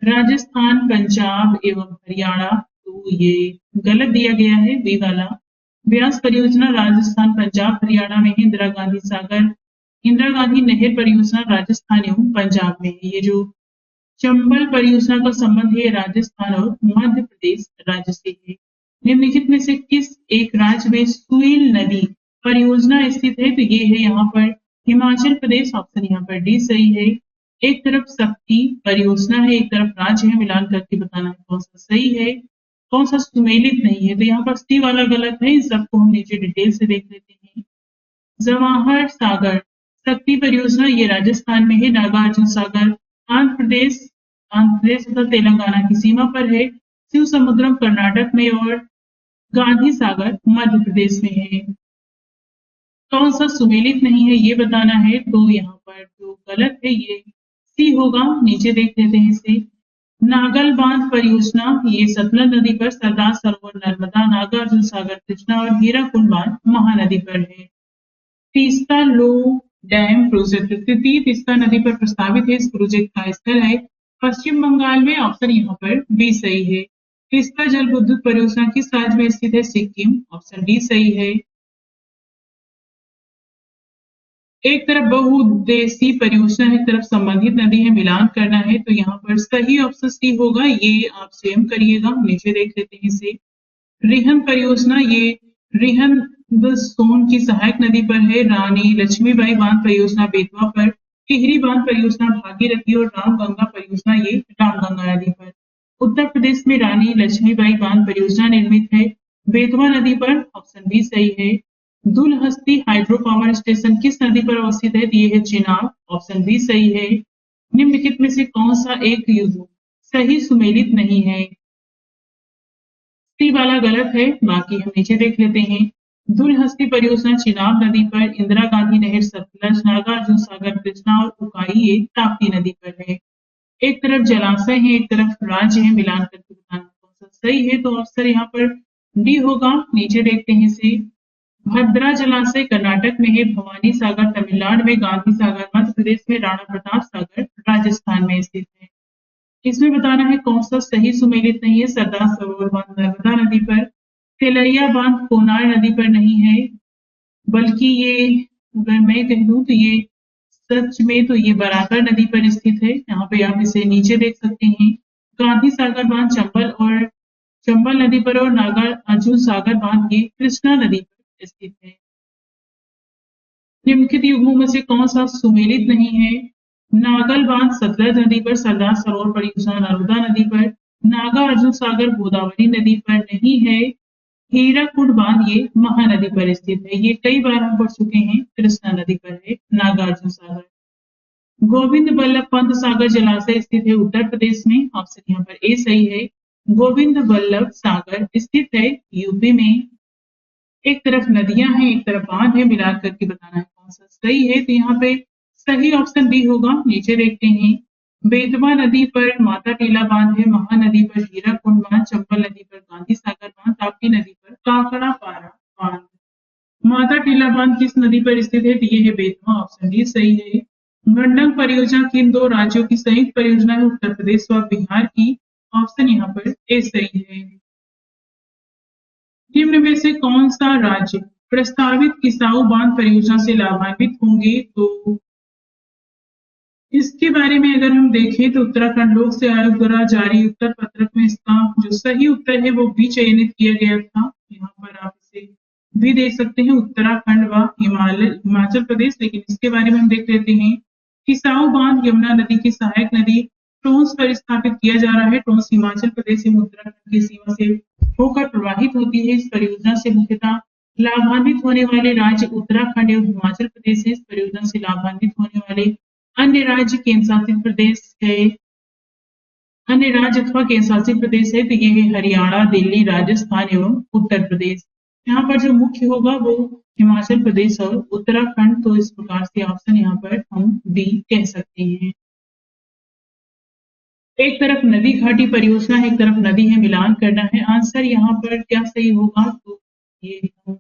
राजस्थान, पंजाब एवं हरियाणा, तो ये गलत दिया गया है बी वाला। ब्यास परियोजना राजस्थान, पंजाब, हरियाणा में है। इंदिरा गांधी नहर परियोजना राजस्थान एवं पंजाब में है। ये जो चंबल परियोजना का संबंध है राजस्थान और मध्य प्रदेश राज्य से है। निम्नलिखित में से किस एक राज्य में सुईल नदी परियोजना स्थित है? तो ये है यहाँ पर हिमाचल प्रदेश, ऑप्शन यहाँ पर डी सही है। एक तरफ शक्ति परियोजना है, एक तरफ राज्य है, मिलान करके बताना है कौन सा सही है, कौन सा सुमेलित नहीं है। तो यहाँ पर सी वाला गलत है, इन सबको हम नीचे डिटेल से देख लेते हैं। जवाहर सागर शक्ति परियोजना ये राजस्थान में है। नागार्जुन सागर आंध्र प्रदेश तथा तेलंगाना की सीमा पर है। शिव समुद्रम कर्नाटक में और गांधी सागर मध्य प्रदेश में है। कौन सा सुमेलित नहीं है ये बताना है, तो यहाँ पर जो गलत है ये सी होगा। नीचे देख लेते हैं इसे। नागल बांध परियोजना ये सतलज नदी पर, सरदार सरोवर नर्मदा, नागार्जुन सागर कृष्णा और हीराकुंड बांध महानदी पर है। तीस्ता लो डैम प्रोजेक्ट तृतीय तीस्ता नदी पर प्रस्तावित है। इस प्रोजेक्ट का स्थल है पश्चिम बंगाल में, ऑप्शन यहाँ पर बी सही है। तीस्ता जल विद्युत परियोजना किस राज्य में स्थित है? सिक्किम, ऑप्शन डी सही है। एक तरफ बहुउद्देशीय परियोजना है, एक तरफ संबंधित नदी है, मिलान करना है, तो यहाँ पर सही ऑप्शन सी होगा। ये आप स्वयं करिएगा। नीचे देख लेते हैं इसे। रिहन परियोजना ये रिहंद-सोन की सहायक नदी पर है, रानी लक्ष्मीबाई बांध परियोजना बेतवा पर, टिहरी बांध परियोजना भागीरथी और रामगंगा परियोजना ये रामगंगा नदी पर। उत्तर प्रदेश में रानी लक्ष्मीबाई बांध परियोजना निर्मित है बेतवा नदी पर, ऑप्शन बी सही है। दुलहस्ती हाइड्रो पावर स्टेशन किस नदी पर अवस्थित है? ये है चेनाब, ऑप्शन बी सही है। निम्नलिखित में से कौन सा एक युग्म सही सुमेलित नहीं है? सी वाला गलत है, बाकी हम नीचे देख लेते हैं। दुलहस्ती परियोजना चिनाब नदी पर, इंदिरा गांधी नहर सतलज, नागार्जुन सागर कृष्णा और उकाई ये ताप्ती नदी पर है। एक तरफ जलाशय है, एक तरफ राज्य है, मिलान करके बताना कौन सा सही है, तो ऑप्शन यहाँ पर डी होगा। नीचे देखते हैं इसे। भद्रा जलाशय कर्नाटक में है, भवानी सागर तमिलनाडु में, गांधी सागर मध्य प्रदेश में, राणा प्रताप सागर राजस्थान में स्थित है। इसमें बताना है कौन सा सही सुमेलित नहीं है। सरदार सरोवर बांध नर्मदा नदी पर, तिलैया बांध कोनार नदी पर नहीं है, बल्कि ये अगर मैं कह दूं तो ये सच में तो ये बराकर नदी पर स्थित है। यहाँ पे आप इसे नीचे देख सकते हैं। गांधी सागर बांध चंबल नदी पर और नागार्जुन सागर बांध ये कृष्णा नदी पर स्थित है। निम्नलिखित युग्मों में से कौन सा सुमेलित नहीं है? नागल बांध सतलज नदी पर, सरदार सरोवर परियोजना नर्मदा नदी पर, नागार्जुन सागर गोदावरी नदी पर नहीं है, हीराकुड बांध ये महानदी पर स्थित है। ये कई बार हम पढ़ चुके हैं, कृष्णा नदी पर है नागार्जुन सागर। गोविंद बल्लभ पंत सागर जलाशय स्थित है उत्तर प्रदेश में, ऑप्शन यहाँ पर ए सही है। गोविंद बल्लभ सागर स्थित है यूपी में। एक तरफ नदियां हैं, एक तरफ बांध है, मिला करके बताना है कौन सा सही है, तो यहाँ पे सही ऑप्शन डी होगा। नीचे देखते हैं। बेतवा नदी पर माता टीला बांध है, महानदी पर हीराकुंड बांध, चंबल नदी पर गांधी सागर बांध, ताप्ती नदी पर काकड़ा पारा बांध। माता टीला बांध किस नदी पर स्थित है? ये है बेतवा, ऑप्शन डी सही है। मंडल परियोजना किन दो राज्यों की संयुक्त परियोजना है? उत्तर प्रदेश और बिहार की, ऑप्शन यहाँ पर ए सही है। निम्न में से कौन सा राज्य प्रस्तावित किसाऊ बांध परियोजना से लाभान्वित होंगे? तो इसके बारे में अगर हम देखें तो उत्तराखंड लोक सेवा आयोग द्वारा जारी उत्तर पत्रक में इसका जो सही उत्तर है वो भी चयनित किया गया था। यहाँ पर आप इसे भी देख सकते हैं, उत्तराखंड व हिमाचल प्रदेश। लेकिन इसके बारे में हम देख लेते हैं। किसाऊ बांध यमुना नदी की सहायक नदी टोंस पर स्थापित किया जा रहा है। टोंस हिमाचल प्रदेश एवं उत्तराखंड की सीमा से होकर प्रवाहित होती है। इस परियोजना से मुख्यतः लाभान्वित होने वाले राज्य उत्तराखंड एवं हिमाचल प्रदेश है। इस परियोजना से लाभान्वित होने वाले अन्य राज्य केंद्र शासित प्रदेश है, अन्य राज्य अथवा केंद्र शासित प्रदेश है तो ये है हरियाणा, दिल्ली, राजस्थान एवं उत्तर प्रदेश। यहाँ पर जो मुख्य होगा वो हिमाचल प्रदेश और उत्तराखंड। तो इस प्रकार से ऑप्शन यहाँ पर हम डी कह सकते हैं। एक तरफ नदी घाटी परियोजना है, एक तरफ नदी है, मिलान करना है। आंसर यहाँ पर क्या सही होगा? तो ये हम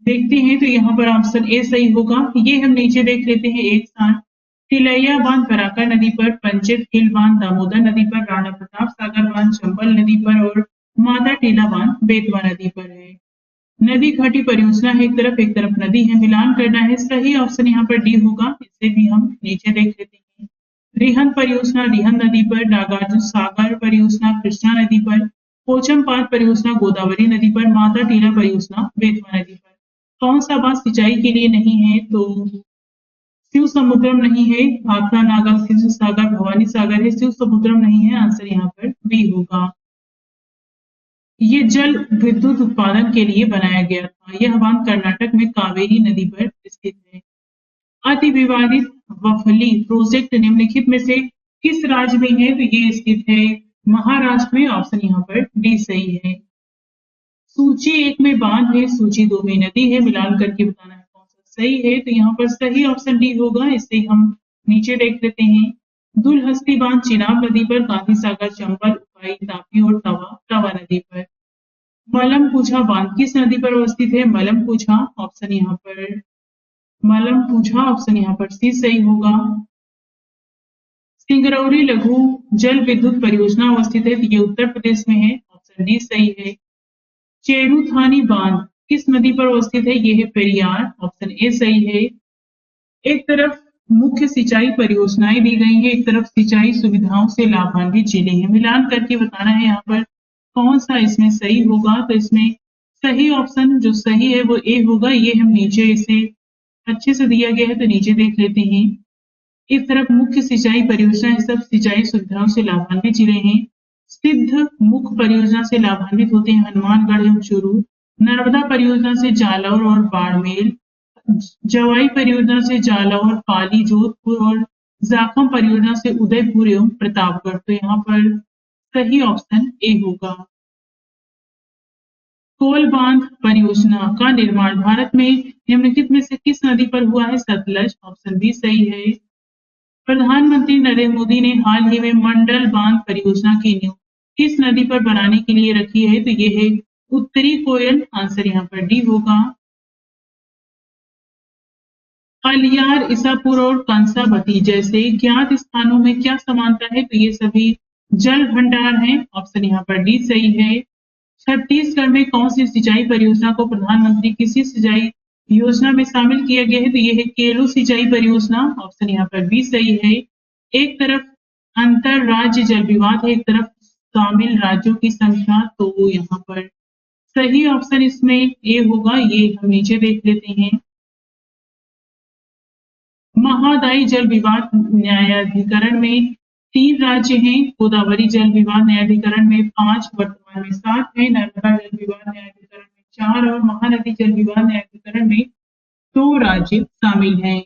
देखते हैं, तो यहाँ पर ऑप्शन ए सही होगा। ये हम नीचे देख लेते हैं एक साथ। तिलैया बांध बराकर नदी पर, पंचित हिल बांध दामोदर नदी पर, राणा प्रताप सागर बांध चंबल नदी पर और माता टीला बांध बेतवा नदी पर है। नदी घाटी परियोजना है, एक तरफ नदी है, मिलान करना है। सही ऑप्शन यहाँ पर डी होगा। इसे भी हम नीचे देख लेते हैं। रिहंद परियोजना रिहंद नदी पर, नागार्जुन सागर परियोजना कृष्णा नदी पर, पोचमपाद परियोजना गोदावरी नदी पर, माता टीला परियोजना बेतवा नदी पर। कौन सा बांध सिंचाई के लिए नहीं है? तो शिव समुद्रम नहीं है, भाखड़ा नागा शिव सागर भवानी सागर है, शिव समुद्रम नहीं है। आंसर यहाँ पर बी होगा। ये जल विद्युत उत्पादन के लिए बनाया गया था। यह बांध कर्नाटक में कावेरी नदी पर स्थित है। अति विवादित वफली प्रोजेक्ट निम्नलिखित में से किस राज्य में है? तो ये स्थित है महाराष्ट्र में। ऑप्शन यहाँ पर डी सही है। सूची 1 में बांध है, सूची 2 में नदी है, मिलान करके बताना है कौन सा सही है। तो यहाँ पर सही ऑप्शन डी होगा। इसे हम नीचे देख लेते हैं। दुलहस्ती बांध चिनाब नदी पर, गांधी सागर चंबल उकाई तापी और तवा नदी पर। मलमपूछा बांध किस नदी पर अवस्थित है? मलमपूछा, ऑप्शन यहाँ पर सी सही होगा। सिंगरौली लघु जल विद्युत परियोजना अवस्थित है, ये उत्तर प्रदेश में है। ऑप्शन डी सही है। चेरुथानी बांध किस नदी पर अवस्थित है? ये है पेरियार, ऑप्शन ए सही है। एक तरफ मुख्य सिंचाई परियोजनाएं दी गई है, एक तरफ सिंचाई सुविधाओं से लाभान्वित जिले हैं। मिलान करके बताना है यहाँ पर कौन सा इसमें सही होगा। तो इसमें सही ऑप्शन जो सही है वो ए होगा। ये हम नीचे इसे अच्छे से दिया गया है तो नीचे देख लेते हैं। इस तरफ मुख्य सिंचाई परियोजना है, सब सिंचाई सुविधाओं से लाभान्वित जिले हैं। सिद्ध मुख्य परियोजना से लाभान्वित होते हैं हनुमानगढ़ एवं चूरू। नर्मदा परियोजना से जालौर और बाड़मेर। जवाई परियोजना से जालौर, पाली, जोधपुर और जाखम परियोजना से उदयपुर एवं प्रतापगढ़। तो यहाँ पर सही ऑप्शन ए होगा। कोल बांध परियोजना का निर्माण भारत में निम्नलिखित में से किस नदी पर हुआ है? सतलज। ऑप्शन बी सही है। प्रधानमंत्री नरेंद्र मोदी ने हाल ही में मंडल बांध परियोजना की नींव किस नदी पर बनाने के लिए रखी है? तो ये है उत्तरी कोयल। आंसर यहाँ पर डी होगा। अलियार, ईसापुर और कंसाबती जैसे ज्ञात स्थानों में क्या समानता है? तो ये सभी जल भंडार हैं। ऑप्शन यहाँ पर डी सही है। छत्तीसगढ़ में कौन सी सिंचाई परियोजना को प्रधानमंत्री कृषि सिंचाई योजना में शामिल किया गया है? तो ये है केलो सिंचाई परियोजना। ऑप्शन यहाँ पर बी सही है। एक तरफ अंतर राज्य जल विवाद है, एक तरफ शामिल राज्यों की संख्या। तो यहाँ पर सही ऑप्शन इसमें ए होगा। ये हम नीचे देख लेते हैं। महादायी जल विवाद न्यायाधिकरण में 3 राज्य हैं। गोदावरी जल विवाद न्यायाधिकरण में 5, वर्तमान में 7 है। नर्मदा जल विवाद न्यायाधिकरण में 4 और महानदी जल विवाद न्यायाधिकरण में 2 राज्य शामिल हैं।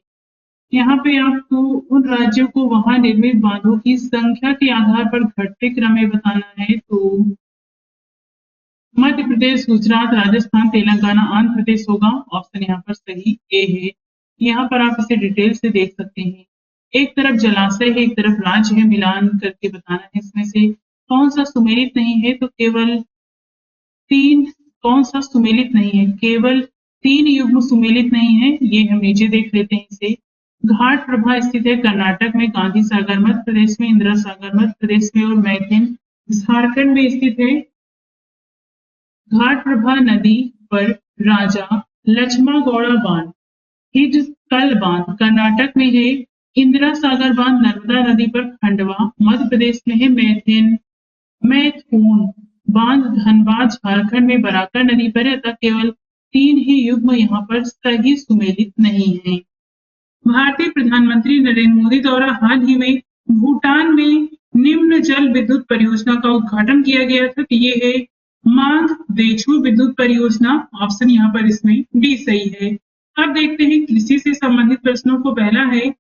यहाँ पे आपको उन राज्यों को वहां निर्मित बांधों की संख्या के आधार पर घटते क्रम में बताना है। तो मध्य प्रदेश, गुजरात, राजस्थान, तेलंगाना, आंध्र प्रदेश होगा। ऑप्शन यहाँ पर सही ए है। यहाँ पर आप इसे डिटेल से देख सकते हैं। एक तरफ जलाशय है, एक तरफ राज्य है, मिलान करके बताना है इसमें से कौन सा सुमेलित नहीं है। तो केवल 3 कौन सा सुमेलित नहीं है? केवल 3 युग्म सुमेलित नहीं है। ये हम नीचे देख लेते हैं इसे। घाट प्रभा स्थित है कर्नाटक में, गांधी सागर मध्य प्रदेश में, इंदिरा सागर मध्य प्रदेश में और मैथिन झारखंड में स्थित है। घाट प्रभा नदी पर राजा लक्ष्मागौड़ा बांध, हिडकल बांध कर्नाटक में है। इंदिरा सागर बांध नर्मदा नदी पर खंडवा मध्य प्रदेश में है। मैथून बांध धनबाद झारखंड में बराकर नदी पर है। अतः केवल 3 ही युग्म यहाँ पर सही सुमेलित नहीं है। भारतीय प्रधानमंत्री नरेंद्र मोदी द्वारा हाल ही में भूटान में निम्न जल विद्युत परियोजना का उद्घाटन किया गया था। तो ये है मांग देछू विद्युत परियोजना। ऑप्शन यहाँ पर इसमें डी सही है। अब देखते हैं कृषि से संबंधित प्रश्नों को। पहला है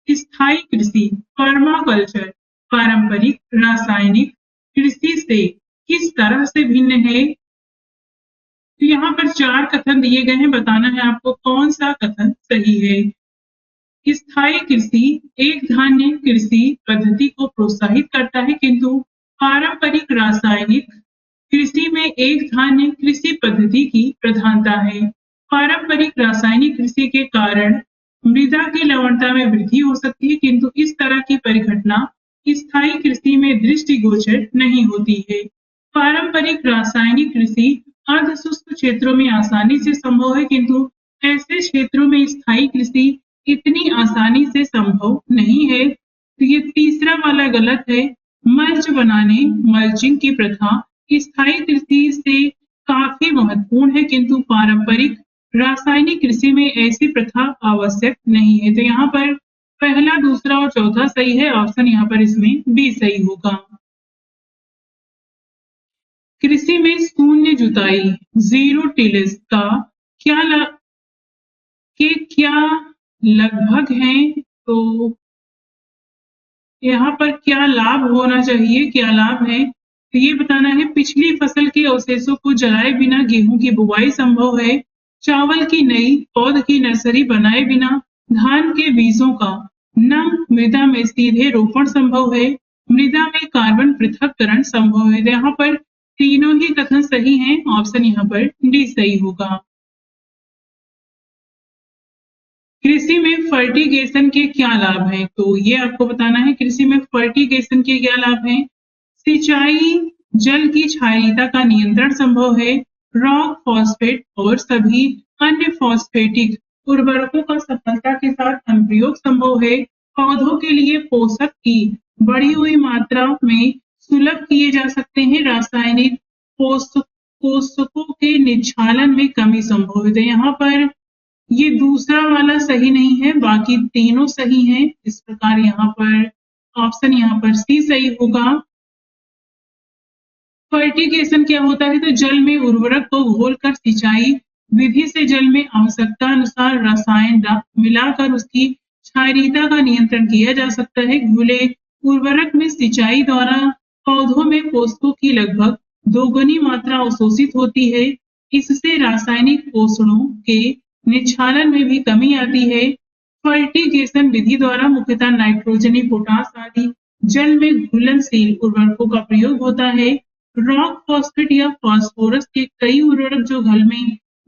स्थायी कृषि, पर्माकल्चर, पारंपरिक रासायनिक कृषि से किस तरह से भिन्न है? तो यहाँ पर 4 कथन दिए गए हैं, बताना है आपको कौन सा कथन सही है। स्थायी कृषि एक धान्य कृषि पद्धति को प्रोत्साहित करता है, किंतु पारंपरिक रासायनिक कृषि में एक धान्य कृषि पद्धति की प्रधानता है। पारंपरिक रासायनिक कृषि के कारण मृदा की लवणता में वृद्धि हो सकती है, किंतु इस तरह की परिघटना स्थायी कृषि में दृष्टिगोचर नहीं होती है। पारंपरिक रासायनिक कृषि अर्ध शुष्क क्षेत्रों में आसानी से संभव है, किंतु ऐसे क्षेत्रों में स्थायी कृषि इतनी आसानी से संभव नहीं है। तो ये तीसरा वाला गलत है। मल्च बनाने, मल्चिंग की प्रथा स्थायी कृषि से काफी महत्वपूर्ण है, किंतु पारंपरिक रासायनिक कृषि में ऐसी प्रथा आवश्यक नहीं है। तो यहाँ पर पहला, दूसरा और चौथा सही है। ऑप्शन यहाँ पर इसमें बी सही होगा। कृषि में शून्य जुताई, जीरो टिलेज का क्या लगभग हैं? तो यहाँ पर क्या लाभ होना चाहिए, क्या लाभ है? तो ये बताना है पिछली फसल के अवशेषों को जलाए बिना गेहूं की बुवाई संभव है। चावल की नई पौध की नर्सरी बनाए बिना धान के बीजों का नम मृदा में सीधे रोपण संभव है। मृदा में कार्बन पृथक्करण संभव है। यहाँ पर तीनों ही कथन सही हैं। ऑप्शन यहाँ पर डी सही होगा। कृषि में फर्टिगेशन के क्या लाभ हैं? तो ये आपको बताना है कृषि में फर्टिगेशन के क्या लाभ हैं। सिंचाई जल की क्षारीयता का नियंत्रण संभव है। रॉक फॉस्फेट और सभी अन्य फॉस्फेटिक उर्वरकों का सफलता के साथ अनुप्रयोग संभव है। पौधों के लिए पोषक की बढ़ी हुई मात्रा में सुलभ किए जा सकते हैं। रासायनिक पोषकों के निच्छालन में कमी संभव है। यहाँ पर ये दूसरा वाला सही नहीं है, बाकी तीनों सही हैं। इस प्रकार यहाँ पर ऑप्शन यहाँ पर सी सही होगा। फर्टिगेशन क्या होता है? तो जल में उर्वरक को घोलकर सिंचाई विधि से जल में आवश्यकता अनुसार रसायन मिलाकर उसकी क्षारीयता का नियंत्रण किया जा सकता है। घुले उर्वरक में सिंचाई द्वारा पौधों में पोषकों की लगभग दोगुनी मात्रा अवशोषित होती है। इससे रासायनिक पोषणों के निच्छालन में भी कमी आती है। फर्टिगेशन विधि द्वारा मुख्यतः नाइट्रोजनी, पोटास आदि जल में घुलनशील उर्वरकों का प्रयोग होता है। रॉक फॉस्फेट या फास्फोरस के कई उर्वरक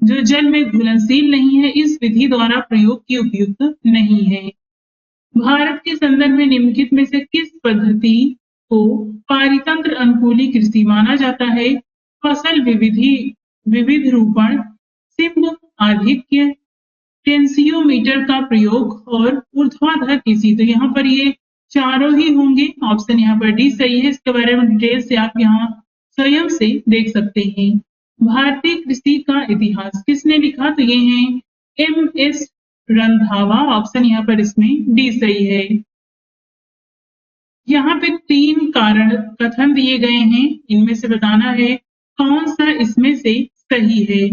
जो जल में घुलनशील नहीं है, इस विधि द्वारा प्रयोग की उपयुक्त नहीं है। भारत के संदर्भ में निम्नलिखित में से किस पद्धति को पारितंत्र अनुकूली कृषि माना जाता है? फसल विविध रूपण, सिंब आधिक्य, टेंसियोमीटर का प्रयोग और ऊर्ध्वाधर कृषि। तो यहाँ पर ये चारों ही होंगे। ऑप्शन यहाँ पर डी सही है। इसके बारे में डिटेल से आप यहाँ स्वयं से देख सकते हैं। भारतीय कृषि का इतिहास किसने लिखा? तो ये हैं एम.एस. रंधावा। ऑप्शन यहाँ पर इसमें डी सही है। यहाँ पे 3 कारण कथन दिए गए हैं, इनमें से बताना है कौन सा इसमें से सही है।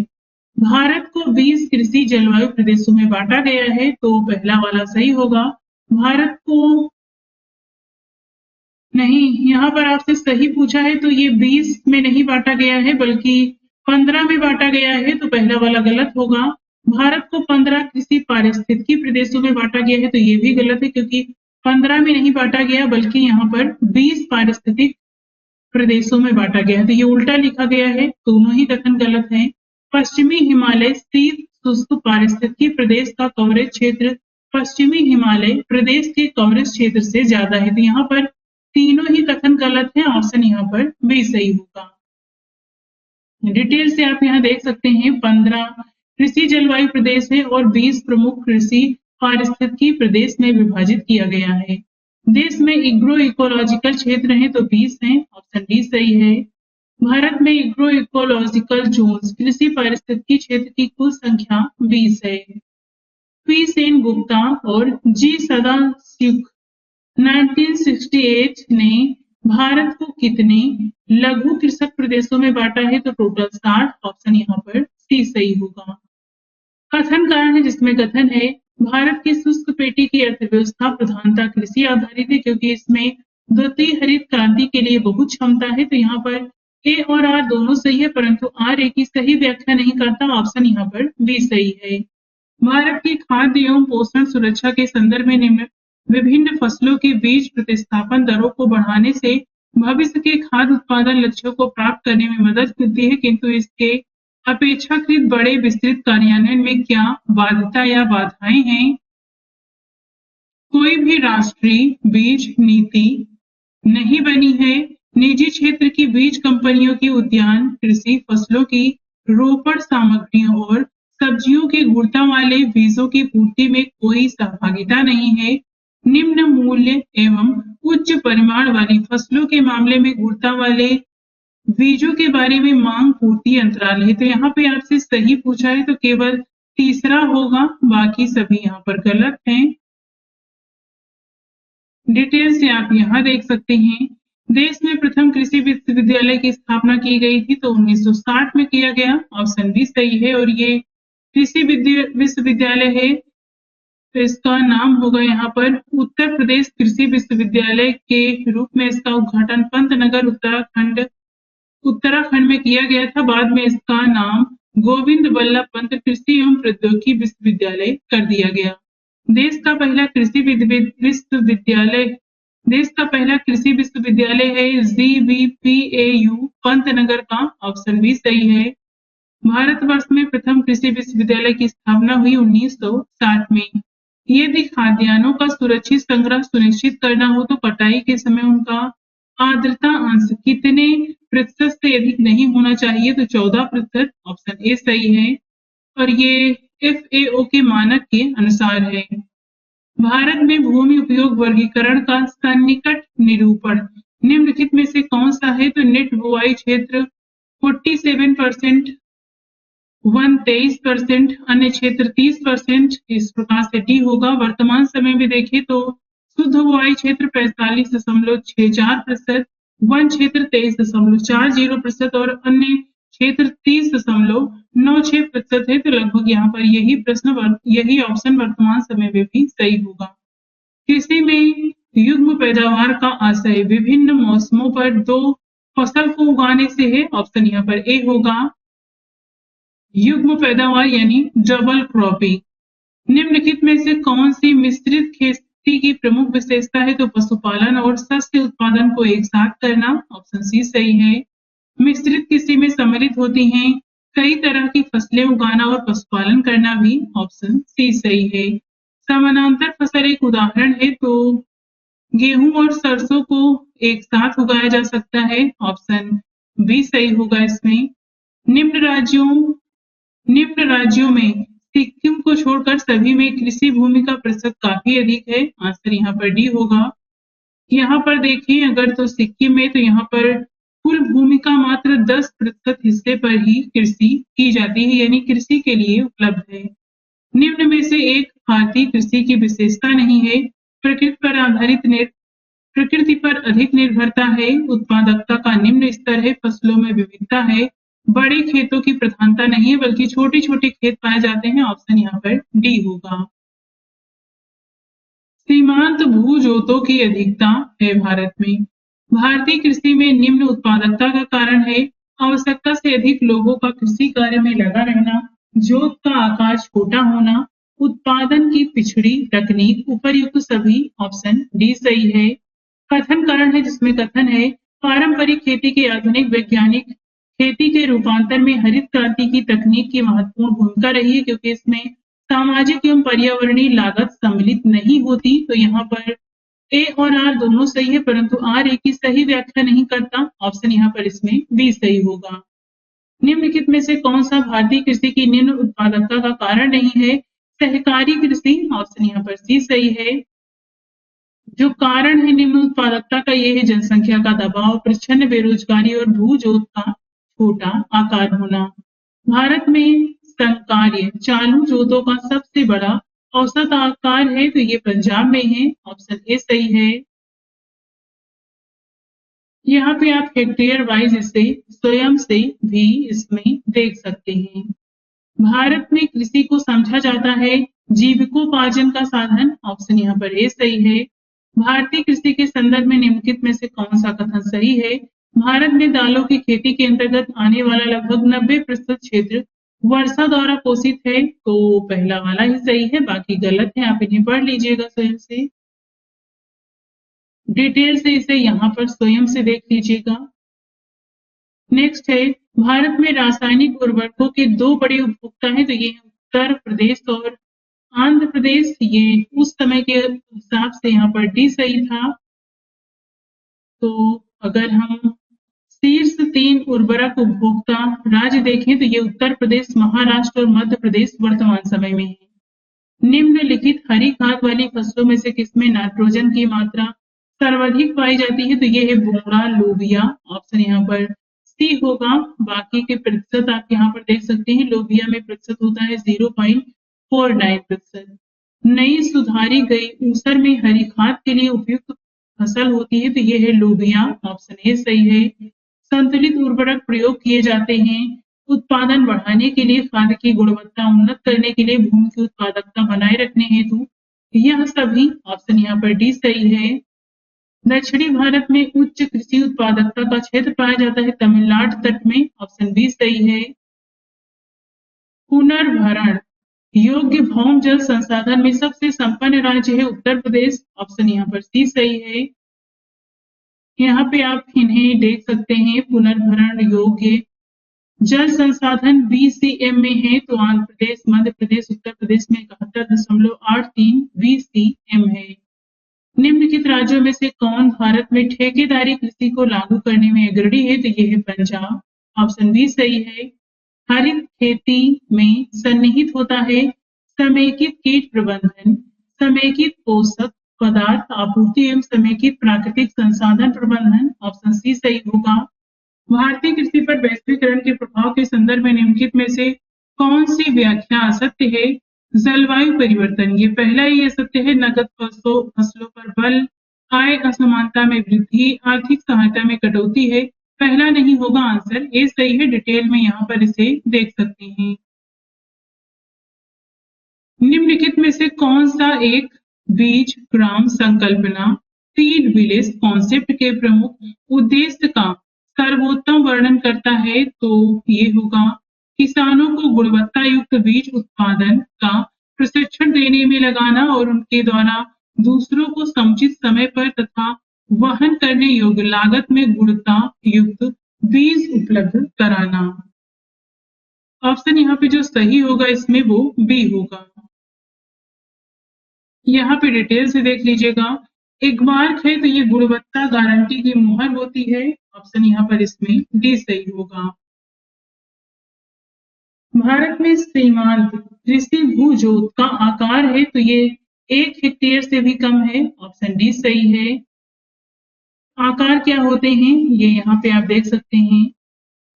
भारत को 20 कृषि जलवायु प्रदेशों में बांटा गया है, तो पहला वाला सही होगा। भारत को नहीं, यहाँ पर आपसे सही पूछा है तो ये 20 में नहीं बांटा गया है बल्कि 15 में बांटा गया है, तो पहला वाला गलत होगा। भारत को 15 कृषि पारिस्थितिकी प्रदेशों में बांटा गया है, तो ये भी गलत है क्योंकि 15 में नहीं बांटा गया बल्कि यहाँ पर 20 पारिस्थितिक प्रदेशों में बांटा गया है, तो ये उल्टा लिखा गया है। दोनों ही कथन गलत हैं। पश्चिमी हिमालय शीत शुष्क पारिस्थितिकी प्रदेश का कवरेज क्षेत्र पश्चिमी हिमालय प्रदेश के कवरेज क्षेत्र से ज्यादा है, तो यहाँ पर तीनों ही कथन गलत हैं। ऑप्शन यहाँ पर बी सही होगा। डिटेल से आप यहाँ देख सकते हैं 15 कृषि जलवायु प्रदेश है और 20 प्रमुख कृषि पारिस्थितिकी प्रदेश में विभाजित किया गया है। देश में इग्रो इकोलॉजिकल क्षेत्र हैं तो 20 हैं। ऑप्शन डी सही है। भारत में इग्रो इकोलॉजिकल जोन्स कृषि पारिस्थितिकी क्षेत्र की कुल संख्या 20 है। पी सेन गुप्ता और जी सदाशिव 1968 ने भारत को कितने लघु कृषक प्रदेशों में बांटा है? तो टोटल 60। ऑप्शन यहाँ पर सी सही होगा। कथन कारण है जिसमें कथन है भारत की शुष्क पेटी की अर्थव्यवस्था प्रधानता कृषि आधारित है क्योंकि इसमें द्वितीय हरित क्रांति के लिए बहुत क्षमता है, तो यहाँ पर ए और आर दोनों सही है परंतु आर ए की सही व्याख्या नहीं करता। ऑप्शन यहाँ पर बी सही है। भारत की खाद्य एवं पोषण सुरक्षा के संदर्भ में निम्न विभिन्न फसलों के बीज प्रतिस्थापन दरों को बढ़ाने से भविष्य के खाद्य उत्पादन लक्ष्यों को प्राप्त करने में मदद मिलती है, किंतु इसके अपेक्षाकृत बड़े विस्तृत कार्यान्वयन में क्या बाध्यता या बाधाएं हैं? कोई भी राष्ट्रीय बीज नीति नहीं बनी है। निजी क्षेत्र की बीज कंपनियों की उद्यान कृषि फसलों की रोपण सामग्रियों और सब्जियों के गुणवत्ता वाले बीजों की पूर्ति में कोई सहभागिता नहीं है। निम्न मूल्य एवं उच्च परिमाण वाली फसलों के मामले में गुणवत्ता वाले बीजों के बारे में मांग पूर्ति अंतराल है, तो यहाँ पे आपसे सही पूछा है तो केवल तीसरा होगा, बाकी सभी यहाँ पर गलत हैं। डिटेल से आप यहाँ देख सकते हैं। देश में प्रथम कृषि विश्वविद्यालय की स्थापना की गई थी तो 1960 में किया गया। ऑप्शन बी सही है और ये कृषि विश्वविद्यालय है तो इसका नाम होगा यहाँ पर उत्तर प्रदेश कृषि विश्वविद्यालय के रूप में इसका उद्घाटन पंतनगर उत्तराखंड में किया गया था। बाद में इसका नाम गोविंद वल्लभ पंत कृषि एवं प्रौद्योगिकी विश्वविद्यालय कर दिया गया। देश का पहला कृषि विश्वविद्यालय है GVPAU पंतनगर का। ऑप्शन बी सही है। भारतवर्ष में प्रथम कृषि विश्वविद्यालय की स्थापना हुई 1960 में। यदि खाद्यान्नों का सुरक्षित संग्रह सुनिश्चित करना हो तो कटाई के समय उनका आर्द्रता अंश कितने प्रतिशत से अधिक नहीं होना चाहिए? तो 14%। ऑप्शन ए सही है और ये FAO के मानक के अनुसार है। भारत में भूमि उपयोग वर्गीकरण का सन्निकट निरूपण निम्नलिखित में से कौन सा है? तो नेट बुआई क्षेत्र, 47%, वन 23%, अन्य क्षेत्र 30%। इस प्रकार से डी होगा। वर्तमान समय में देखें तो शुद्ध बुआई क्षेत्र 45.64%, वन क्षेत्र 23.40% और अन्य क्षेत्र 30.96% है। तो लगभग यहाँ पर यही ऑप्शन वर्तमान समय में भी सही होगा। कृषि में युग्म पैदावार का आशय विभिन्न मौसमों पर दो फसल को उगाने से है। ऑप्शन यहाँ पर ए होगा। युग्म पैदावार यानी डबल क्रॉपिंग। निम्नलिखित में से कौन सी मिश्रित खेती की प्रमुख विशेषता है? तो पशुपालन और शस्य उत्पादन को एक साथ करना। ऑप्शन सी सही है। मिश्रित कृषि में सम्मिलित होती हैं कई तरह की फसलें उगाना और पशुपालन करना भी। ऑप्शन सी सही है। समानांतर फसल एक उदाहरण है तो गेहूं और सरसों को एक साथ उगाया जा सकता है। ऑप्शन बी सही होगा इसमें। निम्न राज्यों में सिक्किम को छोड़कर सभी में कृषि भूमि का प्रतिशत काफी अधिक है। आंसर यहाँ पर डी होगा। यहाँ पर देखें अगर तो सिक्किम में तो यहाँ पर कुल भूमि का मात्र 10% हिस्से पर ही कृषि की जाती है, यानी कृषि के लिए उपलब्ध है। निम्न में से एक भारतीय कृषि की विशेषता नहीं है। प्रकृति पर अधिक निर्भरता है। उत्पादकता का निम्न स्तर है। फसलों में विविधता है। बड़े खेतों की प्रधानता नहीं है बल्कि छोटे छोटे खेत पाए जाते हैं। ऑप्शन यहाँ पर डी होगा। सीमांत भू जोतों की अधिकता है भारत में। भारतीय कृषि में निम्न उत्पादकता का कारण है आवश्यकता से अधिक लोगों का कृषि कार्य में लगा रहना, जोत का आकार छोटा होना, उत्पादन की पिछड़ी तकनीक, उपर्युक्त सभी। ऑप्शन डी सही है। कथन कारण है जिसमें कथन है पारंपरिक खेती के आधुनिक वैज्ञानिक खेती के रूपांतर में हरित क्रांति की तकनीक की महत्वपूर्ण भूमिका रही है क्योंकि इसमें सामाजिक एवं पर्यावरणीय लागत सम्मिलित नहीं होती। तो यहाँ पर ए और आर दोनों सही है परंतु आर ए की सही व्याख्या नहीं करता। ऑप्शन यहाँ पर इसमें बी सही होगा। निम्नलिखित में से कौन सा भारतीय कृषि की निम्न उत्पादकता का कारण नहीं है? सहकारी कृषि। ऑप्शन यहाँ पर सी सही है। जो कारण है निम्न उत्पादकता का ये है जनसंख्या का दबाव, प्रच्छन्न बेरोजगारी और भू जोत का छोटा आकार होना। भारत में संकार्य चालू जोतों का सबसे बड़ा औसत आकार है तो ये पंजाब में है। ऑप्शन ए सही है। यहाँ पे आप हेक्टेयर वाइज इसे स्वयं से भी इसमें देख सकते हैं। भारत में कृषि को समझा जाता है जीविकोपार्जन का साधन। ऑप्शन यहाँ पर ए सही है। भारतीय कृषि के संदर्भ में निम्नलिखित में से कौन सा कथन सही है? भारत में दालों की खेती के अंतर्गत आने वाला लगभग 90% क्षेत्र वर्षा द्वारा पोषित है। तो पहला वाला ही सही है, बाकी गलत है। आप इन्हें पढ़ लीजिएगा स्वयं से, डिटेल से इसे यहाँ पर स्वयं से देख लीजिएगा। नेक्स्ट है भारत में रासायनिक उर्वरकों के दो बड़े उपभोक्ता हैं तो ये उत्तर प्रदेश और आंध्र प्रदेश। ये उस समय के हिसाब से यहाँ पर डी सही था। तो अगर हम शीर्ष 3 उर्वरक उपभोक्ता राज्य देखें तो ये उत्तर प्रदेश, महाराष्ट्र और मध्य प्रदेश वर्तमान समय में है। निम्नलिखित हरी खाद वाली फसलों में से किसमें नाइट्रोजन की मात्रा सर्वाधिक पाई जाती है? तो ये है बोड़ा, लोबिया। ऑप्शन यहाँ पर सी होगा। बाकी के प्रतिशत आप यहाँ पर देख सकते हैं। लोबिया में प्रतिशत होता है 0.49%। नई सुधारी गई ऊसर में हरी खाद के लिए उपयुक्त फसल होती है तो ये है लोबिया। ऑप्शन ए सही है। संतुलित उर्वरक प्रयोग किए जाते हैं उत्पादन बढ़ाने के लिए, खाद की गुणवत्ता उन्नत करने के लिए, भूमि की उत्पादकता बनाए रखने हेतु। यह सभी। ऑप्शन यहाँ पर डी सही है। दक्षिणी भारत में उच्च कृषि उत्पादकता का क्षेत्र पाया जाता है तमिलनाडु तट में। ऑप्शन बी सही है। पुनर्भरण योग्य भौम जल संसाधन में सबसे संपन्न राज्य है उत्तर प्रदेश। ऑप्शन यहाँ पर सी सही है। यहाँ पे आप इन्हें देख सकते हैं। पुनर्भरण योग्य जल संसाधन BCM में है तो आंध्र प्रदेश, मध्य प्रदेश, उत्तर प्रदेश में 71.83 BCM है। निम्नलिखित राज्यों में से कौन भारत में ठेकेदारी कृषि को लागू करने में अग्रणी है? तो ये है पंजाब। ऑप्शन बी सही है। हरित खेती में सन्निहित होता है समेकित कीट प्रबंधन, समेकित पोषक पदार्थ आपूर्ति एवं समेकित प्राकृतिक संसाधन प्रबंधन। ऑप्शन सी सही होगा। भारतीय कृषि पर वैश्वीकरण के प्रभाव के संदर्भ में निम्नलिखित में से कौन सी व्याख्या असत्य है? जलवायु परिवर्तन, ये पहला ही असत्य है। नकद फसलों पर बल, आय असमानता में वृद्धि, आर्थिक सहायता में कटौती है। पहला नहीं होगा आंसर, ये सही है। डिटेल में यहाँ पर इसे देख सकते हैं। निम्नलिखित में से कौन सा एक बीज ग्राम संकल्पना सीड विलेज कॉन्सेप्ट के प्रमुख उद्देश्य का सर्वोत्तम वर्णन करता है? तो ये होगा किसानों को गुणवत्ता युक्त बीज उत्पादन का प्रशिक्षण देने में लगाना और उनके द्वारा दूसरों को समुचित समय पर तथा वहन करने योग्य लागत में गुणवत्ता युक्त बीज उपलब्ध कराना। ऑप्शन यहाँ पे जो सही होगा इसमें वो बी होगा। यहाँ पे डिटेल से देख लीजिएगा। एग्मार्क है तो ये गुणवत्ता गारंटी की मुहर होती है। ऑप्शन यहाँ पर इसमें डी सही होगा। भारत में सीमांत कृषि भू-जोत का आकार है तो ये 1 हेक्टेयर से भी कम है। ऑप्शन डी सही है। आकार क्या होते हैं ये यहाँ पे आप देख सकते हैं।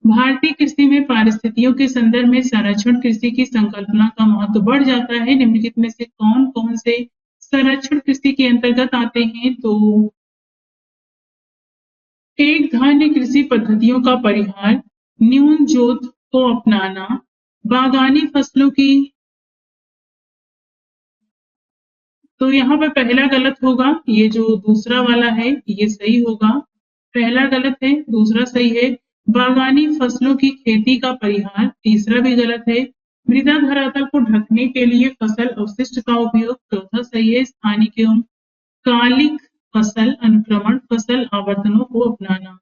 भारतीय कृषि में पारिस्थितियों के संदर्भ में संरक्षण कृषि की संकल्पना का महत्व बढ़ जाता है। निम्नलिखित में से कौन कौन से संरक्षण कृषि के अंतर्गत आते हैं? तो एक धान्य कृषि पद्धतियों का परिहार, न्यून जोत को अपनाना, बागानी फसलों की। तो यहाँ पर पहला गलत होगा, ये जो दूसरा वाला है ये सही होगा। पहला गलत है, दूसरा सही है। बागानी फसलों की खेती का परिहार, तीसरा भी गलत है। मृदा धरातल को ढकने के लिए फसल अवशिष्ट का उपयोग, चौथा सही है। स्थानिक एवं कालिक फसल अनुक्रमण, फसल आवर्तनों को अपनाना।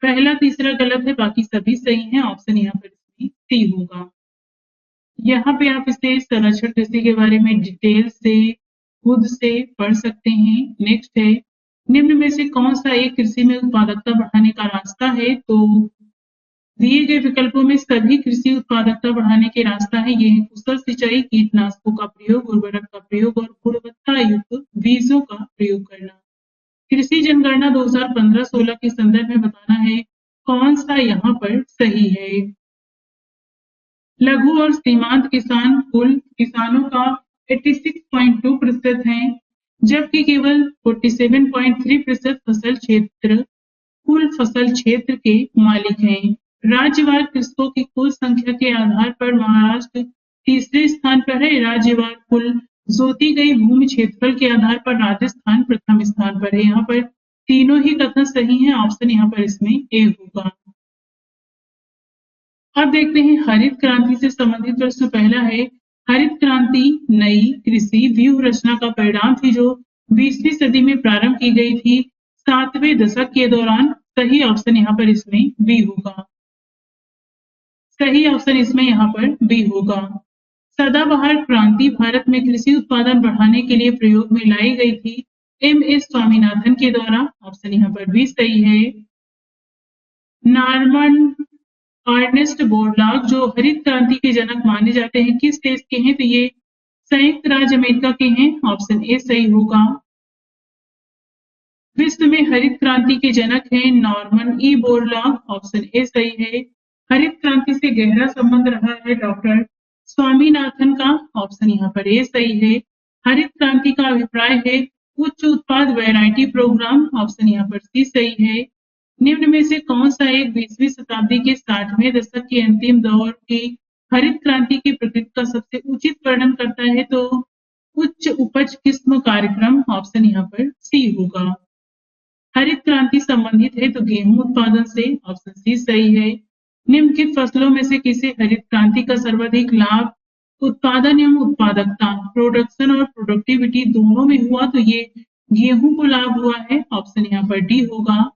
पहला तीसरा गलत है, बाकी सभी सही हैं। ऑप्शन यहाँ पर इसमें सी होगा। यहाँ पे आप इसे संरक्षण कृषि के बारे में डिटेल से खुद से पढ़ सकते हैं। नेक्स्ट है, निम्न में से कौन सा एक कृषि में उत्पादकता बढ़ाने का रास्ता है? तो दिए गए विकल्पों में सभी कृषि उत्पादकता बढ़ाने के रास्ता है। ये है कुशल सिंचाई, कीटनाशकों का प्रयोग, उर्वरक का प्रयोग और गुणवत्ता युक्त बीजों का प्रयोग करना। कृषि जनगणना 2015-16 के संदर्भ में बताना है कौन सा यहाँ पर सही है। लघु और सीमांत किसान कुल किसानों का 86.2% है, जबकि केवल 47.3% फसल क्षेत्र कुल फसल क्षेत्र के मालिक हैं। राज्यवार कृषकों की कुल संख्या के आधार पर महाराष्ट्र तीसरे स्थान पर है। राज्यवार कुल जोती गई भूमि क्षेत्रफल के आधार पर राजस्थान प्रथम स्थान पर है। यहाँ पर तीनों ही कथन सही हैं। ऑप्शन यहाँ पर इसमें ए होगा। अब देखते हैं हरित क्रांति से संबंधित प्रश्न। पहला है, हरित क्रांति नई कृषि व्यूह रचना का परिणाम थी जो 20वीं सदी में प्रारंभ की गई थी 7वें दशक के दौरान। सही ऑप्शन यहाँ पर इसमें बी होगा। सही ऑप्शन इसमें यहाँ पर बी होगा। सदाबहार क्रांति भारत में कृषि उत्पादन बढ़ाने के लिए प्रयोग में लाई गई थी एम.एस. स्वामीनाथन के द्वारा। ऑप्शन यहाँ पर भी सही है। नॉर्मन अर्नेस्ट बोरलॉग जो हरित क्रांति के जनक माने जाते हैं, किस देश के हैं? तो ये संयुक्त राज्य अमेरिका के हैं। ऑप्शन ए सही होगा। विश्व में हरित क्रांति के जनक हैं Norman E Borlaug. Option A सही है। हरित क्रांति से गहरा संबंध रहा है डॉक्टर स्वामीनाथन का। ऑप्शन यहाँ पर ए सही है। हरित क्रांति का अभिप्राय है उच्च उत्पाद वैरायटी प्रोग्राम। ऑप्शन यहाँ पर सी सही है। निम्न में से कौन सा एक 20वीं शताब्दी के 60वें दशक के अंतिम दौर की हरित क्रांति की प्रकृति का सबसे उचित वर्णन करता है? तो उच्च उपज किस्म कार्यक्रम। ऑप्शन यहाँ पर सी होगा। हरित क्रांति संबंधित है तो गेहूं उत्पादन से। ऑप्शन सी सही है। निम्नलिखित फसलों में से किसे हरित क्रांति का सर्वाधिक लाभ उत्पादन एवं उत्पादकता, प्रोडक्शन और प्रोडक्टिविटी दोनों में हुआ? तो ये गेहूं को लाभ हुआ है। ऑप्शन यहाँ पर डी होगा।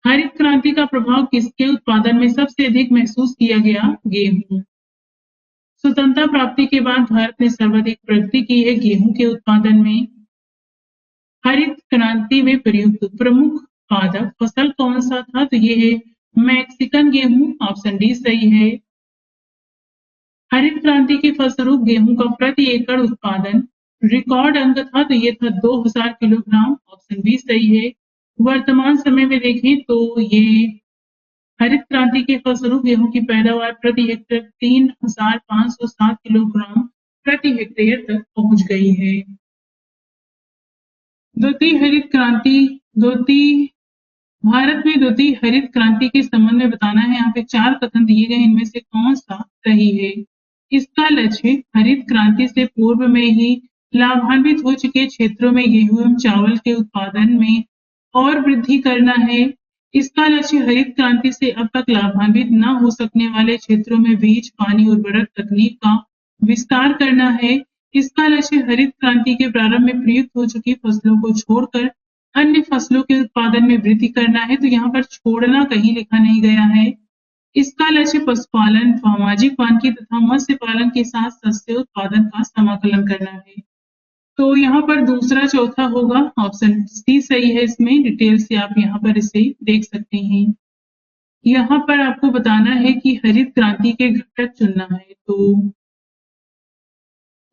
हरित क्रांति का प्रभाव किसके उत्पादन में सबसे अधिक महसूस किया गया? गेहूं। स्वतंत्रता प्राप्ति के बाद भारत ने सर्वाधिक प्रगति की है गेहूं के उत्पादन में। हरित क्रांति में प्रयुक्त प्रमुख पादप फसल कौन सा था? तो ये है मैक्सिकन गेहूं। ऑप्शन डी सही है। हरित क्रांति के फलस्वरूप गेहूं का प्रति एकड़ उत्पादन रिकॉर्ड अंक था तो ये था 2000 किलोग्राम। ऑप्शन बी सही है। वर्तमान समय में देखें तो ये हरित क्रांति के फलस्वरूप गेहूं की पैदावार प्रति हेक्टेयर 3,507 किलोग्राम प्रति हेक्टेयर तक पहुंच गई है। द्वितीय हरित क्रांति भारत में द्वितीय हरित क्रांति के संबंध में बताना है। यहाँ पे 4 कथन दिए गए, इनमें से कौन सा सही है। इसका लक्ष्य हरित क्रांति से पूर्व में ही लाभान्वित हो चुके क्षेत्रों में गेहूं एवं चावल के उत्पादन में और वृद्धि करना है। इसका लक्ष्य हरित क्रांति से अब तक लाभान्वित न हो सकने वाले क्षेत्रों में बीज, पानी, उर्वरक तकनीक का विस्तार करना है। इसका लक्ष्य हरित क्रांति के प्रारंभ में प्रयुक्त हो चुकी फसलों को छोड़कर अन्य फसलों के उत्पादन में वृद्धि करना है। तो यहाँ पर छोड़ना कहीं लिखा नहीं गया है। इसका लक्ष्य पशुपालन, सामाजिक वानिकी तथा मत्स्य पालन के साथ शस्य उत्पादन का समाकलन करना है। तो यहाँ पर दूसरा चौथा होगा, ऑप्शन सी सही है। इसमें डिटेल से आप यहाँ पर इसे देख सकते हैं। यहाँ पर आपको बताना है कि हरित क्रांति के घटक चुनना है। तो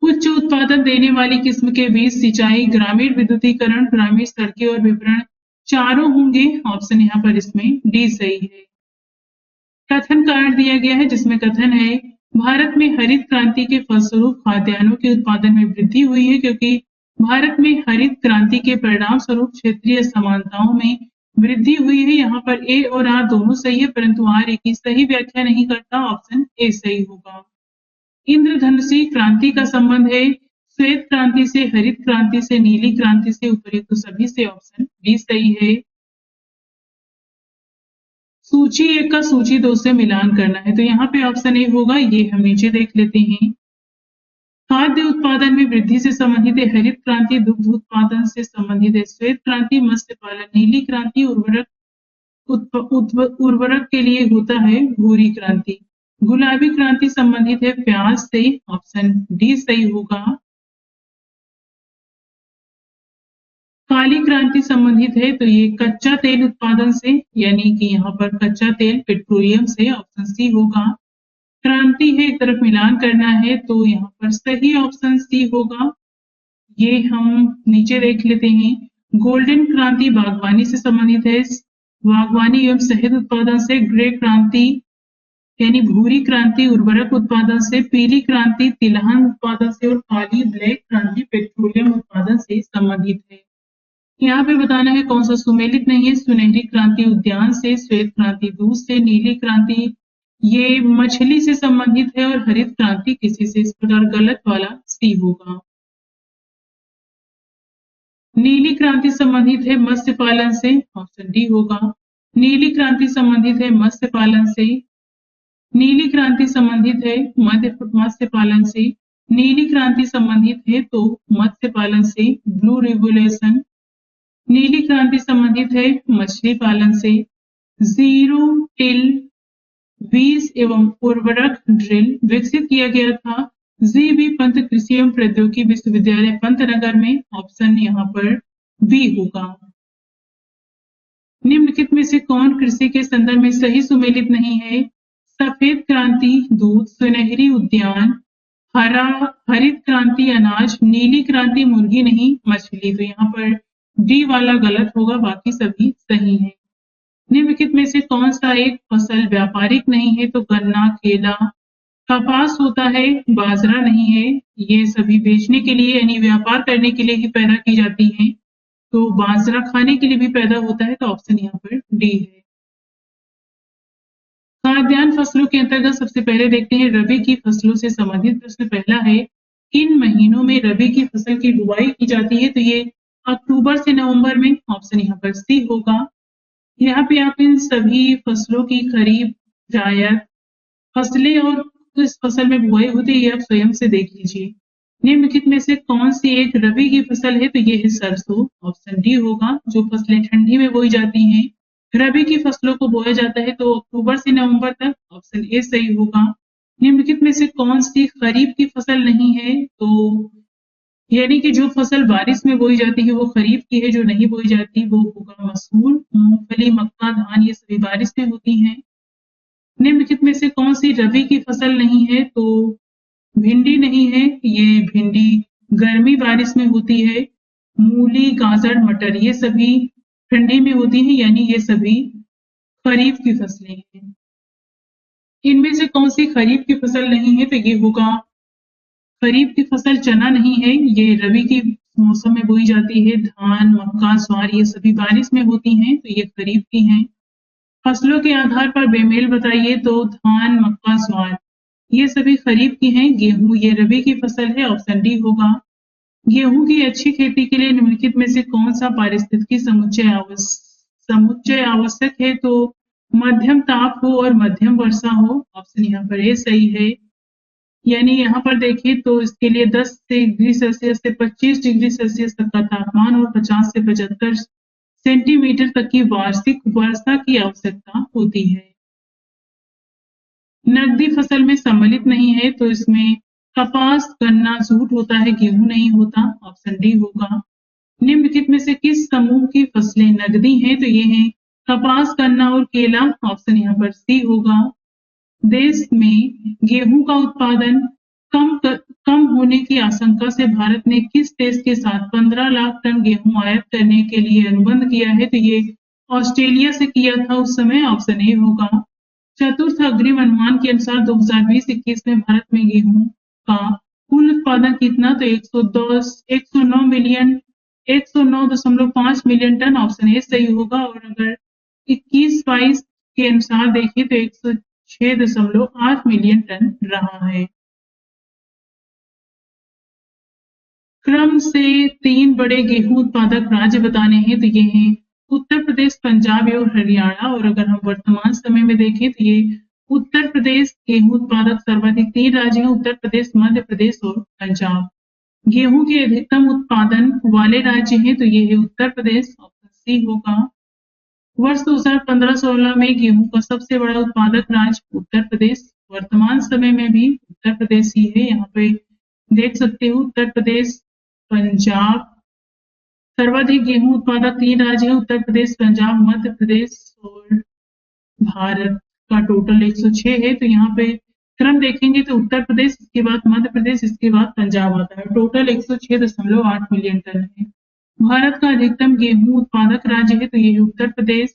उच्च उत्पादन देने वाली किस्म के बीज, सिंचाई, ग्रामीण विद्युतीकरण, ग्रामीण सड़कें और विपणन चारों होंगे। ऑप्शन यहाँ पर इसमें डी सही है। कथन कारण दिया गया है, जिसमें कथन है भारत में हरित क्रांति के फलस्वरूप खाद्यान्नों के उत्पादन में वृद्धि हुई है, क्योंकि भारत में हरित क्रांति के परिणाम स्वरूप क्षेत्रीय समानताओं में वृद्धि हुई है। यहाँ पर ए और आर दोनों सही है, परंतु आर ए की सही व्याख्या नहीं करता। ऑप्शन ए सही होगा। इंद्रधनुषी क्रांति का संबंध है श्वेत क्रांति से, हरित क्रांति से, नीली क्रांति से, उपर्युक्त सभी से। ऑप्शन डी सही है। सूची 1 का सूची 2 से मिलान करना है। तो यहाँ पे ऑप्शन ए होगा, ये हम नीचे देख लेते हैं। खाद्य उत्पादन में वृद्धि से संबंधित है हरित क्रांति, दुग्ध उत्पादन से संबंधित है श्वेत क्रांति, मत्स्य पालन, नीली क्रांति, उर्वरक के लिए होता है भूरी क्रांति, गुलाबी क्रांति संबंधित है प्याज से। ऑप्शन डी सही होगा। काली क्रांति संबंधित है तो ये कच्चा तेल उत्पादन से, यानी कि यहाँ पर कच्चा तेल पेट्रोलियम से। ऑप्शन सी होगा। क्रांति है, एक तरफ मिलान करना है, तो यहाँ पर सही ऑप्शन सी होगा। ये हम नीचे देख लेते हैं। गोल्डन क्रांति बागवानी से संबंधित है, बागवानी एवं शहद उत्पादन से। ग्रे क्रांति यानी भूरी क्रांति उर्वरक उत्पादन से। पीली क्रांति तिलहन उत्पादन से और काली ब्लैक क्रांति पेट्रोलियम उत्पादन से संबंधित है। यहाँ पे बताना है कौन सा सुमेलित नहीं है। सुनहरी क्रांति उद्यान से, श्वेत क्रांति दूध से, नीली क्रांति ये मछली से संबंधित है और हरित क्रांति किसी से। इस प्रकार गलत वाला सी होगा। नीली क्रांति संबंधित है मत्स्य पालन से। ऑप्शन डी होगा। नीली क्रांति संबंधित है मत्स्य पालन से। नीली क्रांति संबंधित है मत्स्य पालन से। नीली क्रांति संबंधित है तो मत्स्य पालन से। Blue revolution. नीली क्रांति संबंधित है मछली पालन से। जीरो टिल बीज एवं उर्वरक ड्रिल विकसित किया गया था जी.बी. पंत कृषि एवं प्रौद्योगिकी विश्वविद्यालय पंतनगर में। ऑप्शन यहाँ पर बी होगा। निम्नलिखित में से कौन कृषि के संदर्भ में सही सुमेलित नहीं है। सफेद क्रांति दूध, सुनहरी उद्यान, हरित क्रांति अनाज, नीली क्रांति मुर्गी नहीं मछली। तो यहाँ पर डी वाला गलत होगा, बाकी सभी सही हैं। निम्नलिखित में से कौन सा एक फसल व्यापारिक नहीं है। तो गन्ना, केला, कपास होता है, बाजरा नहीं है। ये सभी बेचने के लिए यानी व्यापार करने के लिए ही पैदा की जाती हैं। तो बाजरा खाने के लिए भी पैदा होता है। तो ऑप्शन यहाँ पर डी है। खाद्यान्न फसलों के अंतर्गत सबसे पहले देखते हैं रबी की फसलों से संबंधित प्रश्न। पहला है किन महीनों में रबी की फसल की बुआई की जाती है। तो ये अक्टूबर से नवंबर में। ऑप्शन यहाँ पर सी होगा। यहाँ पे आप इन सभी फसलों की खरीफ, जायद फसलें और किस फसल में बुआई होती है ये आप स्वयं से देख लीजिए। निम्नलिखित में से कौन सी एक रबी की फसल है। तो ये है सरसों। ऑप्शन डी होगा। जो फसलें ठंडी में बोई जाती हैं, रबी की फसलों को बोया जाता है तो अक्टूबर से नवंबर तक। ऑप्शन ए सही होगा। निम्नलिखित में से कौन सी खरीफ की फसल नहीं है। तो यानी कि जो फसल बारिश में बोई जाती है वो खरीफ की है, जो नहीं बोई जाती वो होगा मसूर, मूंगफली, मक्का, धान, ये सभी बारिश में होती हैं। निम्नलिखित में से कौन सी रबी की फसल नहीं है। तो भिंडी नहीं है, ये भिंडी गर्मी बारिश में होती है। मूली, गाजर, मटर ये सभी ठंडी में होती हैं, यानी ये सभी खरीफ की फसलें हैं। इनमें से कौन सी खरीफ की फसल नहीं है? तो ये होगा खरीफ की फसल चना नहीं है, ये रबी की मौसम में बोई जाती है। धान, मक्का, ज्वार ये सभी बारिश में होती हैं, तो ये खरीफ की हैं। फसलों के आधार पर बेमेल बताइए, तो धान, मक्का, ज्वार ये सभी खरीफ की हैं। गेहूं ये रबी की फसल है, ऑप्शन डी होगा। गेहूं की अच्छी खेती के लिए निम्नलिखित में से कौन सा पारिस्थितिकी समुच्चय आवश्यक है? तो मध्यम ताप हो और मध्यम वर्षा हो, ऑप्शन यहाँ पर ए सही है। यानी यहाँ पर देखिए तो इसके लिए 10 डिग्री सेल्सियस से 25 डिग्री सेल्सियस तक का तापमान और 50 से 75 सेंटीमीटर तक की वार्षिक वर्षा की आवश्यकता होती है। नकदी फसल में सम्मिलित नहीं है, तो इसमें कपास, गन्ना, जूट होता है, गेहूं नहीं होता, ऑप्शन डी होगा। निम्नलिखित में से किस समूह की फसलें नकदी हैं? तो ये हैं कपास, गन्ना और केला, ऑप्शन यहाँ पर सी होगा। देश में गेहूं का उत्पादन कम होने की आशंका से भारत ने किस देश के साथ 15 लाख टन गेहूं आयात करने के लिए अनुबंध किया है? तो ये ऑस्ट्रेलिया से किया था उस समय, ऑप्शन ए होगा। चतुर्थ अग्रिम अनुमान के अनुसार 2020-21 में भारत में गेहूं का कुल उत्पादन कितना? तो 109.5 मिलियन टन, ऑप्शन ए सही होगा। और अगर 21-22 के अनुसार देखें तो 106.8 मिलियन टन रहा है। क्रम से 3 बड़े गेहूं उत्पादक राज्य बताने हैं, तो ये हैं उत्तर प्रदेश, पंजाब और हरियाणा। और अगर हम वर्तमान समय में देखें तो ये उत्तर प्रदेश गेहूं उत्पादक सर्वाधिक 3 राज्य हैं, उत्तर प्रदेश, मध्य प्रदेश और पंजाब। गेहूं के अधिकतम उत्पादन वाले राज्य हैं, तो ये है उत्तर प्रदेश, ऑप्शन सी होगा। वर्ष 2015-16 में गेहूं का सबसे बड़ा उत्पादक राज्य उत्तर प्रदेश, वर्तमान समय में भी उत्तर प्रदेश ही है। यहाँ पे देख सकते हो उत्तर प्रदेश, पंजाब, सर्वाधिक गेहूं उत्पादक 3 राज्य हैं, उत्तर प्रदेश, पंजाब, मध्य प्रदेश और भारत का टोटल 106 है। तो यहाँ पे क्रम देखेंगे तो उत्तर प्रदेश, इसके बाद मध्य प्रदेश, इसके बाद पंजाब आता है। टोटल 106.8 मिलियन टन है। भारत का अधिकतम गेहूं उत्पादक राज्य है, तो ये है उत्तर प्रदेश।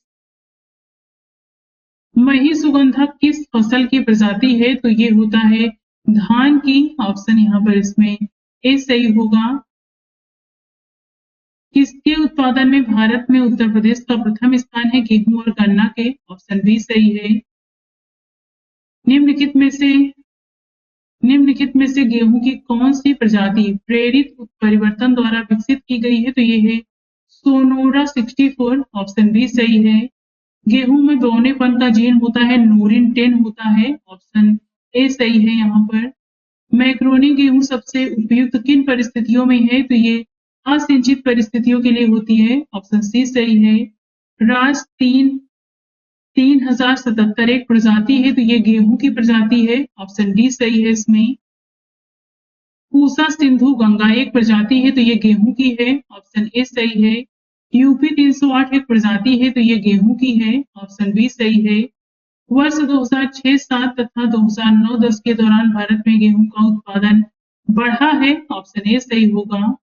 मही सुगंधक किस फसल की प्रजाति है? तो ये होता है धान की, ऑप्शन यहाँ पर इसमें ए सही होगा। किसके उत्पादन में भारत में उत्तर प्रदेश का प्रथम स्थान है? गेहूं और गन्ना के, ऑप्शन बी सही है। निम्नलिखित में से गेहूं की कौन सी प्रजाति प्रेरित परिवर्तन द्वारा विकसित की गई है? तो ये है सोनोरा 64, ऑप्शन बी सही है। गेहूं में बौनेपन का जीन होता है, नूरिन 10 होता है, ऑप्शन ए सही है। यहाँ पर मैक्रोनी गेहूं सबसे उपयुक्त किन परिस्थितियों में है? तो ये असिंचित परिस्थितियों के लिए होती है, ऑप्शन सी सही है। राज 3077 एक प्रजाति है, तो ये गेहूं की प्रजाति है, ऑप्शन डी सही है इसमें। पूसा सिंधु गंगा एक प्रजाति है, तो ये गेहूं की है, ऑप्शन ए सही है। यूपी 308 एक प्रजाति है, तो ये गेहूं की है, ऑप्शन बी सही है। वर्ष 2006-7 तथा 2009-10 के दौरान भारत में गेहूं का उत्पादन बढ़ा है, ऑप्शन ए सही होगा।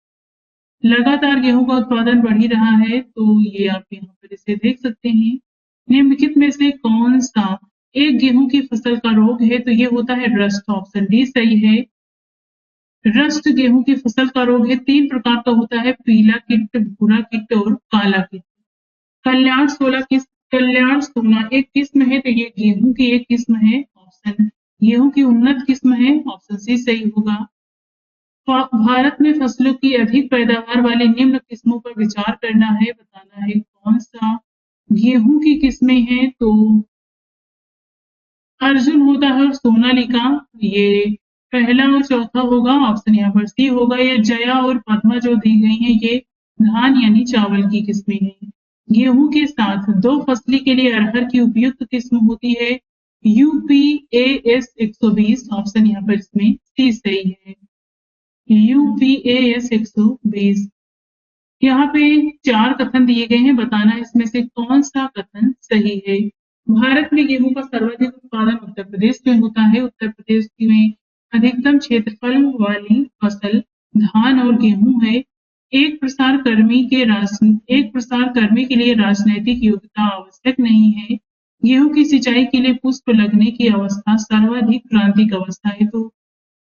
लगातार गेहूं का उत्पादन बढ़ ही रहा है, तो ये आप यहाँ पर इसे देख सकते हैं। निम्नलिखित में से कौन सा एक गेहूं की फसल का रोग है? तो ये होता है रस्ट, ऑप्शन डी सही है। रस्ट गेहूं की फसल का रोग है, 3 प्रकार का होता है, पीला कीट, भूरा कीट और काला कीट। कल्याण 16 एक किस्म है, तो ये गेहूं की एक किस्म है, ऑप्शन गेहूं की उन्नत किस्म है, ऑप्शन सी सही होगा। भारत में फसलों की अधिक पैदावार वाली निम्न किस्मों पर विचार करना है, बताना है कौन सा गेहूं की किस्में हैं। तो अर्जुन होता है और सोनालिका, ये पहला और चौथा होगा, ऑप्शन यहाँ पर सी होगा। ये जया और पद्मा जो दी गई हैं, ये धान यानी चावल की किस्में हैं। गेहूं के साथ 2 फसली के लिए अरहर की उपयुक्त किस्म होती है यूपीएएस 120, ऑप्शन यहाँ पर इसमें सी सही है। यूपीएएस 120। यहाँ पे 4 कथन दिए गए हैं, बताना इसमें से कौन सा कथन सही है। भारत में गेहूं का सर्वाधिक उत्पादन उत्तर प्रदेश में होता है। उत्तर प्रदेश में अधिकतम क्षेत्रफल वाली फसल धान और गेहूं है। एक प्रसार कर्मी के लिए राजनैतिक योग्यता आवश्यक नहीं है। गेहूं की सिंचाई के लिए पुष्प लगने की अवस्था सर्वाधिक क्रांतिक अवस्था है। तो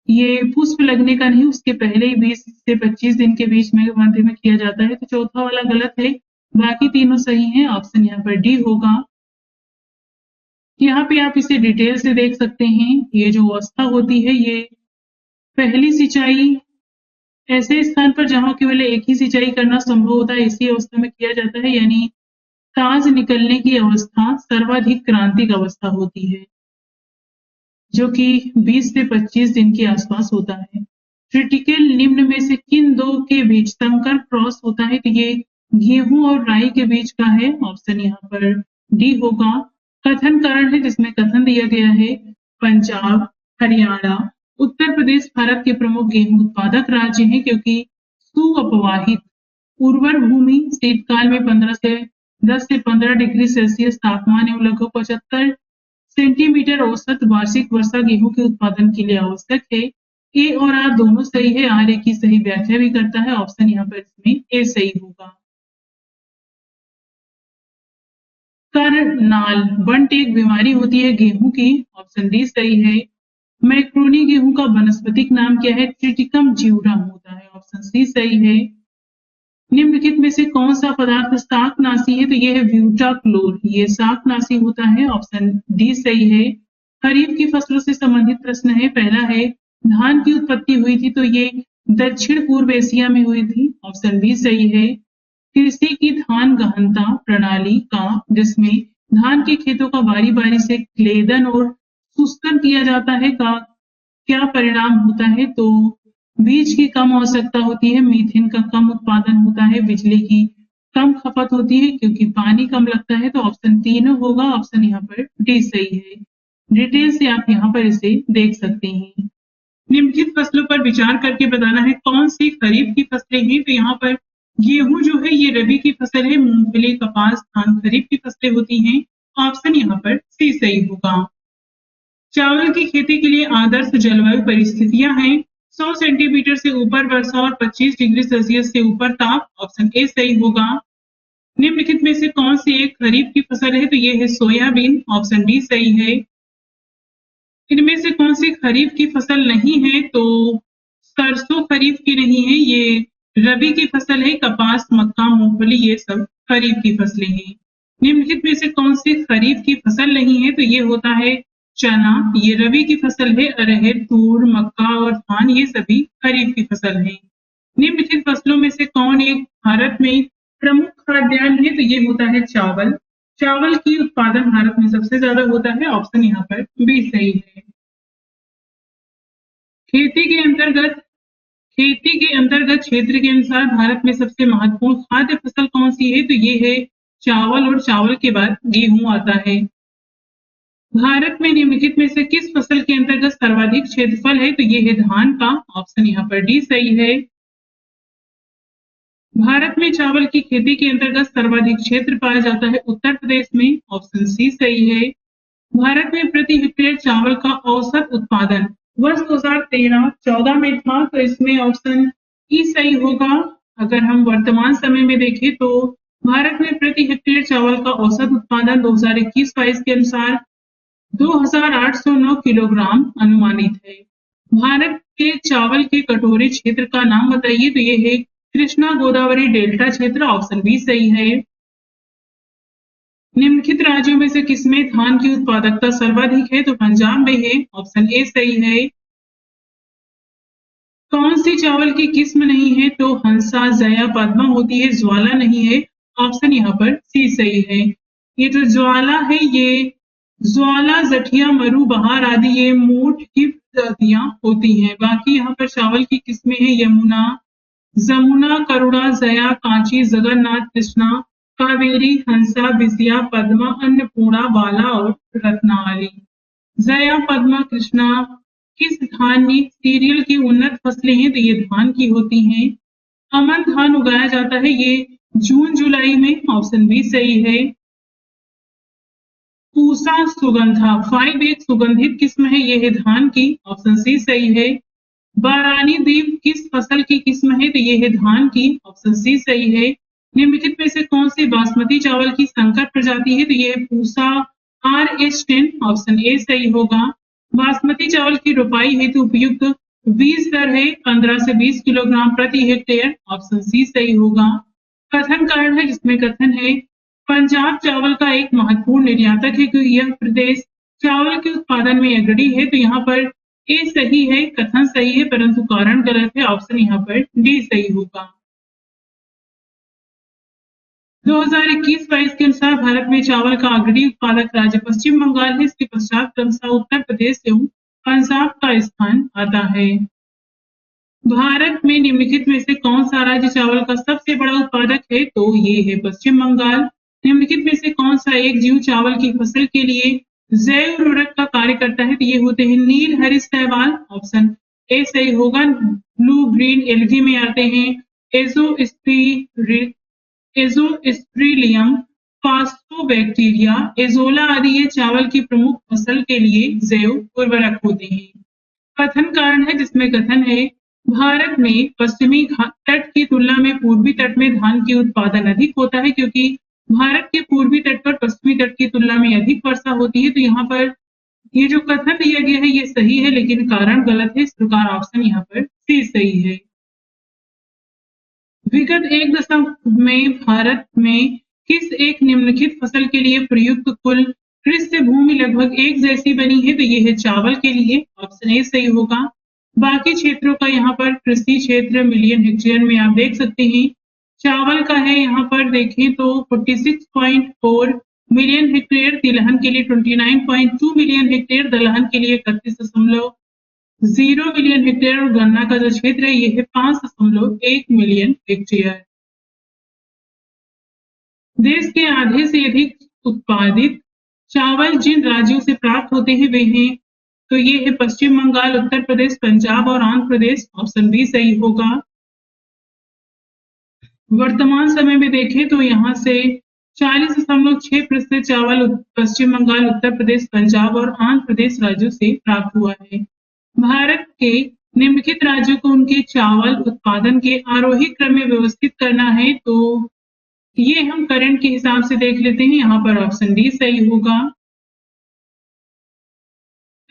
ये पुष्प लगने का नहीं, उसके पहले ही 20 से 25 दिन के बीच में मध्य में किया जाता है। तो चौथा वाला गलत है, बाकी तीनों सही हैं। ऑप्शन यहाँ पर डी होगा। यहाँ पे आप इसे डिटेल से देख सकते हैं। ये जो अवस्था होती है, ये पहली सिंचाई ऐसे स्थान पर जहां केवल एक ही सिंचाई करना संभव होता है, इसी अवस्था में किया जाता है, यानी ताज निकलने की अवस्था सर्वाधिक क्रांतिक अवस्था होती है, जो कि 20 से 25 दिन के आसपास होता है। क्रिटिकल निम्न में से किन दो के बीच संकर क्रॉस होता है? तो ये गेहूं और राई के बीच का है। ऑप्शन यहाँ पर डी होगा। कथन कारण है, जिसमें कथन दिया गया है पंजाब, हरियाणा, उत्तर प्रदेश भारत के प्रमुख गेहूं उत्पादक राज्य हैं, क्योंकि सुअपवाहित उर्वर भूमि शीतकाल में 10 से 15 डिग्री सेल्सियस तापमान एवं लगभग 75 सेंटीमीटर औसत वार्षिक वर्षा गेहूं के उत्पादन के लिए आवश्यक है। ए और आर दोनों सही है। आर ए की सही व्याख्या भी करता है। ऑप्शन यहाँ पर इसमें ए सही होगा। करनाल बंट एक बीमारी होती है गेहूं की। ऑप्शन डी सही है। मैक्रोनी गेहूं का वानस्पतिक नाम क्या है? ट्रिटिकम जियोरम होता है। ऑप्शन सी सही है। निम्नलिखित में से कौन सा पदार्थ शाकनाशी है? तो ये है ब्यूटाक्लोर, ये शाकनाशी होता है। ऑप्शन डी सही है। खरीफ की फसलों से संबंधित प्रश्न है। पहला है, धान की उत्पत्ति हुई थी तो ये दक्षिण पूर्व एशिया में हुई थी। ऑप्शन बी सही है। कृषि की धान गहनता प्रणाली का, जिसमें धान के खेतों का बारी बारी से क्लेदन और शुष्कन किया जाता है, का क्या परिणाम होता है? तो बीज की कम आवश्यकता होती है, मीथेन का कम उत्पादन होता है, बिजली की कम खपत होती है, क्योंकि पानी कम लगता है। तो ऑप्शन तीनों होगा। ऑप्शन यहाँ पर डी सही है। डिटेल से आप यहाँ पर इसे देख सकते हैं। निम्नलिखित फसलों पर विचार करके बताना है कौन सी खरीफ की फसलें हैं। तो यहाँ पर गेहूं जो है ये रबी की फसल है, मूंगफली, कपास, धान खरीफ की फसलें होती हैं। ऑप्शन यहाँ पर सी सही होगा। चावल की खेती के लिए आदर्श जलवायु परिस्थितियां हैं 100 सेंटीमीटर से ऊपर वर्षा और 25 डिग्री सेल्सियस से ऊपर ताप। ऑप्शन ए सही होगा। निम्नलिखित में से कौन सी एक खरीफ की फसल है? तो ये है सोयाबीन। ऑप्शन डी सही है। इनमें से कौन सी खरीफ की फसल नहीं है? तो सरसों खरीफ की नहीं है, ये रबी की फसल है। कपास, मक्का, मूंगफली ये सब खरीफ की फसलें हैं। निम्नलिखित में से कौन सी खरीफ की फसल नहीं है? तो ये होता है चना, ये रबी की फसल है। अरहर, तूर, मक्का और धान ये सभी खरीफ की फसल है। निम्नलिखित फसलों में से कौन एक भारत में प्रमुख खाद्यान्न है? तो ये होता है चावल। चावल की उत्पादन भारत में सबसे ज्यादा होता है। ऑप्शन यहाँ पर बी सही है। खेती के अंतर्गत खेती के अंतर्गत क्षेत्र के अनुसार भारत में सबसे महत्वपूर्ण खाद्य फसल कौन सी है? तो ये है चावल, और चावल के बाद गेहूं आता है। भारत में निम्नलिखित में से किस फसल के अंतर्गत सर्वाधिक क्षेत्रफल है? तो ये है धान का। ऑप्शन यहाँ पर डी सही है। भारत में चावल की खेती के अंतर्गत सर्वाधिक क्षेत्र पाया जाता है उत्तर प्रदेश में। ऑप्शन सी सही है। भारत में प्रति हेक्टेयर चावल का औसत उत्पादन वर्ष 2013-14 में था, तो इसमें ऑप्शन ई सही होगा। अगर हम वर्तमान समय में देखें तो भारत में प्रति हेक्टेयर चावल का औसत उत्पादन 2021-22 के अनुसार 2809 किलोग्राम अनुमानित है। भारत के चावल के कटोरे क्षेत्र का नाम बताइए? तो ये है कृष्णा गोदावरी डेल्टा क्षेत्र। ऑप्शन बी सही है। निम्नलिखित राज्यों में से किसमें धान की उत्पादकता सर्वाधिक है? तो पंजाब में है। ऑप्शन ए सही है। कौन सी चावल की किस्म नहीं है? तो हंसा, जया, पद्मा होती है, ज्वाला नहीं है। ऑप्शन यहाँ पर सी सही है। ये जो ज्वाला है, ये ज्वाला, जठिया, मरु, बहार आदि ये मोठ की प्रजातियां होती हैं। बाकी यहाँ पर चावल की किस्में हैं यमुना, जमुना, करुणा, जया, कांची, जगन्नाथ, कृष्णा, कावेरी, हंसा, विजया, पद्मा, अन्नपूर्णा, बाला और रत्नावली। जया, पद्मा, कृष्णा किस धान्य सीरियल की उन्नत फसलें हैं? तो ये धान की होती हैं। अमन धान उगाया जाता है, ये जून जुलाई में। ऑप्शन बी सही है। पूसा सुगंधा 5 एक सुगंधित किस्म है, ये है धान की। ऑप्शन सी सही है। बारानी द्वीप किस फसल की किस्म है? तो ये है धान की, ऑप्शन सी सही है। निम्नलिखित में से कौन सी बासमती चावल की संकर प्रजाति है? तो ये है पूसा RH10, ऑप्शन ए सही होगा। बासमती चावल की रोपाई हेतु उपयुक्त बीज दर है 15 से 20 किलोग्राम प्रति हेक्टेयर, ऑप्शन सी सही होगा। कथन कारण है जिसमें कथन है पंजाब चावल का एक महत्वपूर्ण निर्यातक है क्योंकि यह प्रदेश चावल के उत्पादन में अग्रणी है। तो यहाँ पर ए सही है, कथन सही है, परंतु कारण गलत है, ऑप्शन यहाँ पर डी सही होगा। 2021-22 के अनुसार भारत में चावल का अग्रणी उत्पादक राज्य पश्चिम बंगाल है। इसके पश्चात क्रमशः उत्तर प्रदेश एवं पंजाब का स्थान आता है। भारत में निम्नलिखित में से कौन सा राज्य चावल का सबसे बड़ा उत्पादक है? तो ये है पश्चिम बंगाल। निम्नलिखित में से कौन सा एक जीव चावल की फसल के लिए जैव उर्वरक का कार्य करता है? तो ये होते हैं नील हरित शैवाल, ऑप्शन ए सही होगा। ब्लू ग्रीन एल्गी में आते हैं एजोस्पिरिलियम, फास्फोबैक्टीरिया, एजोला आदि ये चावल की प्रमुख फसल के लिए जैव उर्वरक होते हैं। कथन कारण है जिसमें कथन है भारत में पश्चिमी तट की तुलना में पूर्वी तट में धान की उत्पादन अधिक होता है क्योंकि भारत के पूर्वी तट पर पश्चिमी तट की तुलना में अधिक वर्षा होती है। तो यहाँ पर ये जो कथन दिया गया है ये सही है, लेकिन कारण गलत है। इस प्रकार ऑप्शन यहाँ पर सी सही है। विगत एक दशक में भारत में किस एक निम्नलिखित फसल के लिए प्रयुक्त कुल कृषि भूमि लगभग एक जैसी बनी है? तो ये है चावल के लिए, ऑप्शन ए सही होगा। बाकी क्षेत्रों का यहाँ पर कृषि क्षेत्र मिलियन हेक्टेयर में आप देख सकते हैं। चावल का है यहाँ पर देखें तो 46.4 मिलियन हेक्टेयर, तिलहन के लिए 29.2 मिलियन हेक्टेयर, दलहन के लिए 31.0 मिलियन हेक्टेयर और गन्ना का जो क्षेत्र है ये है 5.1 मिलियन हेक्टेयर। देश के आधे से अधिक उत्पादित चावल जिन राज्यों से प्राप्त होते हैं वे हैं, तो ये है पश्चिम बंगाल, उत्तर प्रदेश, पंजाब और आंध्र प्रदेश, ऑप्शन बी सही होगा। वर्तमान समय में देखें तो यहाँ से 40.6% चावल पश्चिम बंगाल, उत्तर प्रदेश, पंजाब और आंध्र प्रदेश राज्यों से प्राप्त हुआ है। भारत के निम्नलिखित राज्यों को उनके चावल उत्पादन के आरोही क्रम में व्यवस्थित करना है, तो ये हम करंट के हिसाब से देख लेते हैं। यहाँ पर ऑप्शन डी सही होगा।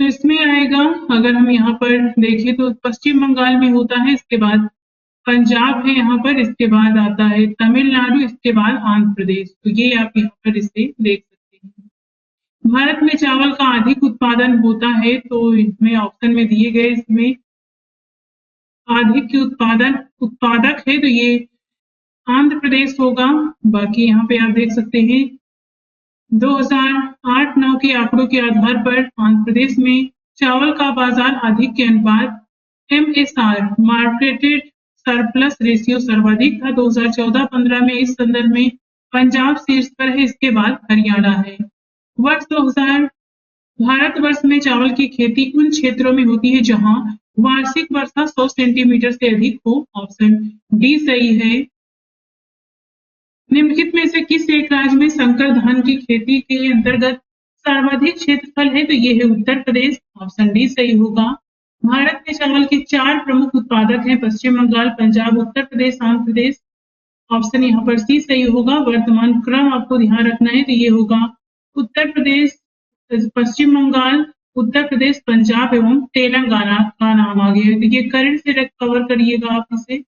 तो इसमें आएगा, अगर हम यहाँ पर देखें तो पश्चिम बंगाल में होता है, इसके बाद पंजाब है यहाँ पर, इसके बाद आता है तमिलनाडु, इसके बाद आंध्र प्रदेश। तो ये आप यहाँ पर इसे देख सकते हैं। भारत में चावल का अधिक उत्पादन होता है, तो इसमें ऑप्शन में दिए गए इसमें अधिक उत्पादक है तो ये आंध्र प्रदेश होगा। बाकी यहाँ पे आप देख सकते हैं 2008-9 के आंकड़ों के आधार पर आंध्र प्रदेश में चावल का बाजार अधिक के अनुपात MSR मार्केटेड सरप्लस रेशियो सर्वाधिक था। 2014-15 में इस संदर्भ में पंजाब शीर्ष पर है, इसके बाद हरियाणा है। वर्ष 2000 भारतवर्ष में चावल की खेती उन क्षेत्रों में होती है जहां वार्षिक वर्षा 100 सेंटीमीटर से अधिक हो, ऑप्शन डी सही है। निम्नलिखित में से किस एक राज्य में संकर धान की खेती के अंतर्गत सर्वाधिक क्षेत्रफल है? तो ये है उत्तर प्रदेश, ऑप्शन डी सही होगा। भारत में चावल के 4 प्रमुख उत्पादक हैं, पश्चिम बंगाल, पंजाब, उत्तर प्रदेश, आंध्र प्रदेश, ऑप्शन यहाँ पर सी सही होगा। वर्तमान क्रम आपको ध्यान रखना है, तो ये होगा उत्तर प्रदेश, पश्चिम बंगाल, उत्तर प्रदेश, पंजाब एवं तेलंगाना का नाम आ गया है। तो ये करंट से कवर करिएगा आप इसे।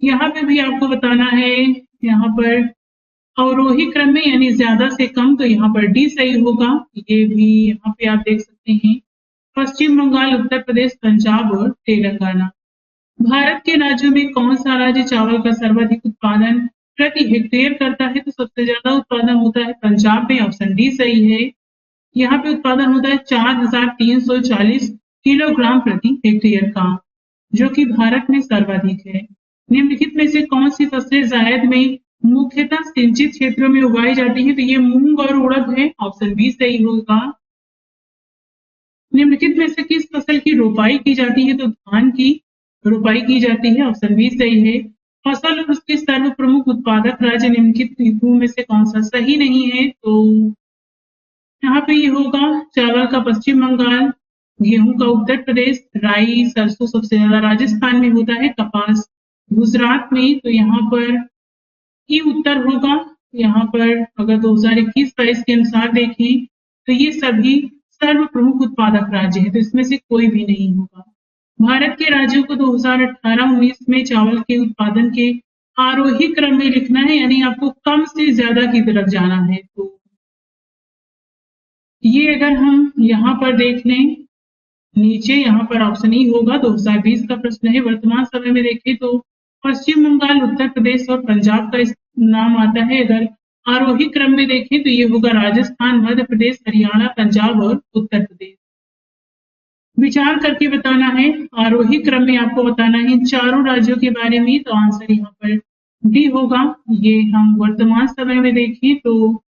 यहाँ पे भी आपको बताना है, यहाँ पर अवरोही क्रम में यानी ज्यादा से कम, तो यहाँ पर डी सही होगा। ये भी यहाँ पे आप देख सकते हैं पश्चिम बंगाल, उत्तर प्रदेश, पंजाब और तेलंगाना। भारत के राज्यों में कौन सा राज्य चावल का सर्वाधिक उत्पादन प्रति हेक्टेयर करता है? तो सबसे ज्यादा उत्पादन होता है पंजाब में, ऑप्शन डी सही है। यहाँ पे उत्पादन होता है 4,340 किलोग्राम प्रति हेक्टेयर का, जो कि भारत में सर्वाधिक है। निम्नलिखित में से कौन सी फसलें जायद में मुख्यतः सिंचित क्षेत्रों में उगाई जाती है? तो ये मूंग और उड़द है, ऑप्शन बी सही होगा। निम्नलिखित में से किस फसल की रोपाई की जाती है? तो धान की रोपाई की जाती है, ऑप्शन बी सही है। फसल और उसके सर्व प्रमुख उत्पादक राज्य निम्नलिखित में से कौन सा सही नहीं है? तो यहाँ पे ये होगा चावल का पश्चिम बंगाल, गेहूं का उत्तर प्रदेश, राई सरसों सबसे ज्यादा राजस्थान में होता है, कपास गुजरात में। तो यहाँ पर ये उत्तर होगा। यहाँ पर अगर 2021-22 के अनुसार देखें तो ये सभी सर्व प्रमुख उत्पादक राज्य हैं, तो इसमें से कोई भी नहीं होगा। भारत के राज्यों को 2018-19 में चावल के उत्पादन के आरोही क्रम में लिखना है, यानी आपको कम से ज्यादा की तरफ जाना है। तो ये अगर हम यहाँ पर देख लें, नीचे यहाँ पर ऑप्शन ई होगा। 2020 का प्रश्न है। वर्तमान समय में देखें तो पश्चिम बंगाल, उत्तर प्रदेश और पंजाब का इस नाम आता है। अगर आरोही क्रम में देखें तो ये होगा राजस्थान, मध्य प्रदेश, हरियाणा, पंजाब और उत्तर प्रदेश। विचार करके बताना है, आरोही क्रम में आपको बताना है इन चारों राज्यों के बारे में। तो आंसर यहाँ पर डी होगा। ये हम वर्तमान समय में देखें तो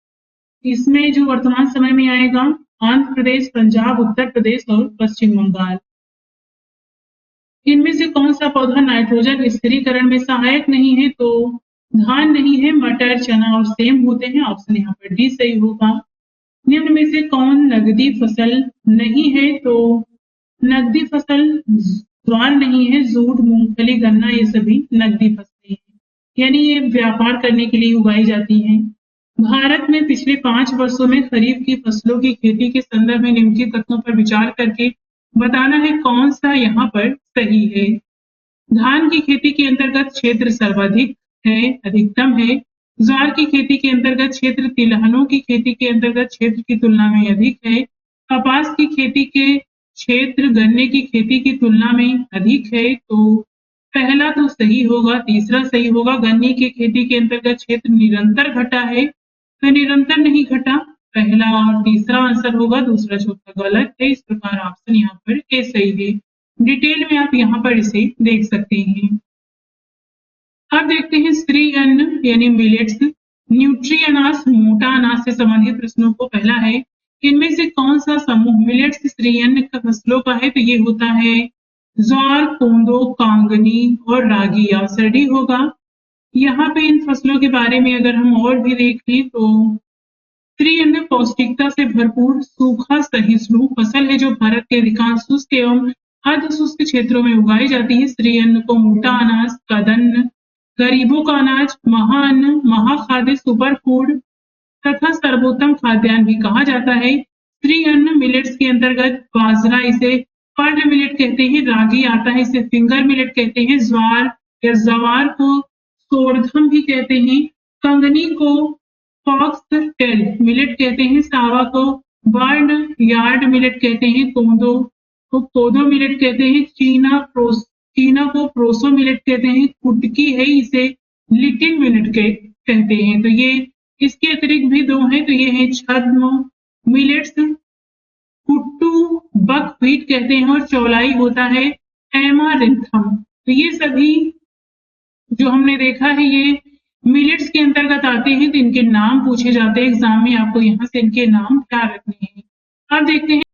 इसमें जो वर्तमान समय में आएगा आंध्र प्रदेश, पंजाब, उत्तर प्रदेश और पश्चिम बंगाल। इनमें से कौन सा पौधा नाइट्रोजन स्थिरीकरण में सहायक नहीं है? तो धान नहीं है, मटर, चना और सेम होते हैं। ऑप्शन यहाँ पर डी सही होगा। निम्न में से कौन नगदी फसल नहीं है? तो नगदी फसल ज्वार नहीं है, जूट, मूंगफली, गन्ना ये सभी नगदी फसलें हैं, यानी ये व्यापार करने के लिए उगाई जाती हैं। भारत में पिछले 5 वर्षों में खरीफ की फसलों की खेती के संदर्भ में निम्नलिखित तथ्यों पर विचार करके बताना है कौन सा यहाँ पर सही है। धान की खेती के अंतर्गत क्षेत्र सर्वाधिक है, अधिकतम है। ज्वार की खेती के अंतर्गत क्षेत्र तिलहनों की खेती के अंतर्गत क्षेत्र की तुलना में अधिक है। कपास की खेती के क्षेत्र गन्ने की खेती की तुलना में अधिक है। तो पहला तो सही होगा, तीसरा सही होगा। गन्ने की खेती के अंतर्गत क्षेत्र निरंतर घटा है, तो निरंतर नहीं घटा। पहला और तीसरा आंसर होगा, दूसरा चौथा गलत है। इस प्रकार ऑप्शन यहाँ पर ए सही है। डिटेल में आप यहाँ पर इसे देख सकते हैं। अब देखते हैं स्त्री अन्न यानी मिलेट्स, न्यूट्री अनाज, मोटा अनाज से संबंधित प्रश्नों को। पहला है, इनमें से कौन सा समूह मिलेट्स स्त्री अन्न फसलों का है? तो ये होता है ज्वार, कोंदो, कांगनी और रागी। आंसर डी होगा। यहाँ पे इन फसलों के बारे में अगर हम और भी देख लें तो स्त्री अन्न पौष्टिकता से भरपूर सूखा सहिष्णु फसल है जो भारत के अधिकांश शुष्क एवं अर्ध शुष्क क्षेत्रों में उगाई जाती है। स्त्री अन्न को मोटा अनाज, कदन्न, गरीबों का अनाज, महाअन्न, महाखाद्य, सुपर फूड तथा सर्वोत्तम खाद्यान्न भी कहा जाता है। स्त्री अन्न मिलेट्स के अंतर्गत बाजरा, इसे पर्ल मिलेट कहते हैं। रागी आता है, इसे फिंगर मिलेट कहते हैं। ज्वार या जवार को सोरधम भी कहते हैं। कंगनी को फॉक्स टेल मिलेट कहते हैं। सावा को बर्न यार्ड मिलेट कहते हैं। कोदो को कोदो मिलेट कहते हैं। चीना को प्रोसो मिलेट कहते हैं। कुटकी है, इसे लिटिल मिलेट कहते हैं। तो ये इसके अतिरिक्त भी दो हैं, तो ये है छद्म मिलेट्स, कुट्टू बकव्हीट कहते हैं और चौलाई होता है एमारिंथम। तो ये सभी जो हमने देखा है ये मिलेट्स के अंतर्गत आते हैं। तो इनके नाम पूछे जाते हैं एग्जाम में, आपको यहाँ से इनके नाम क्या रखने हैं। अब देखते हैं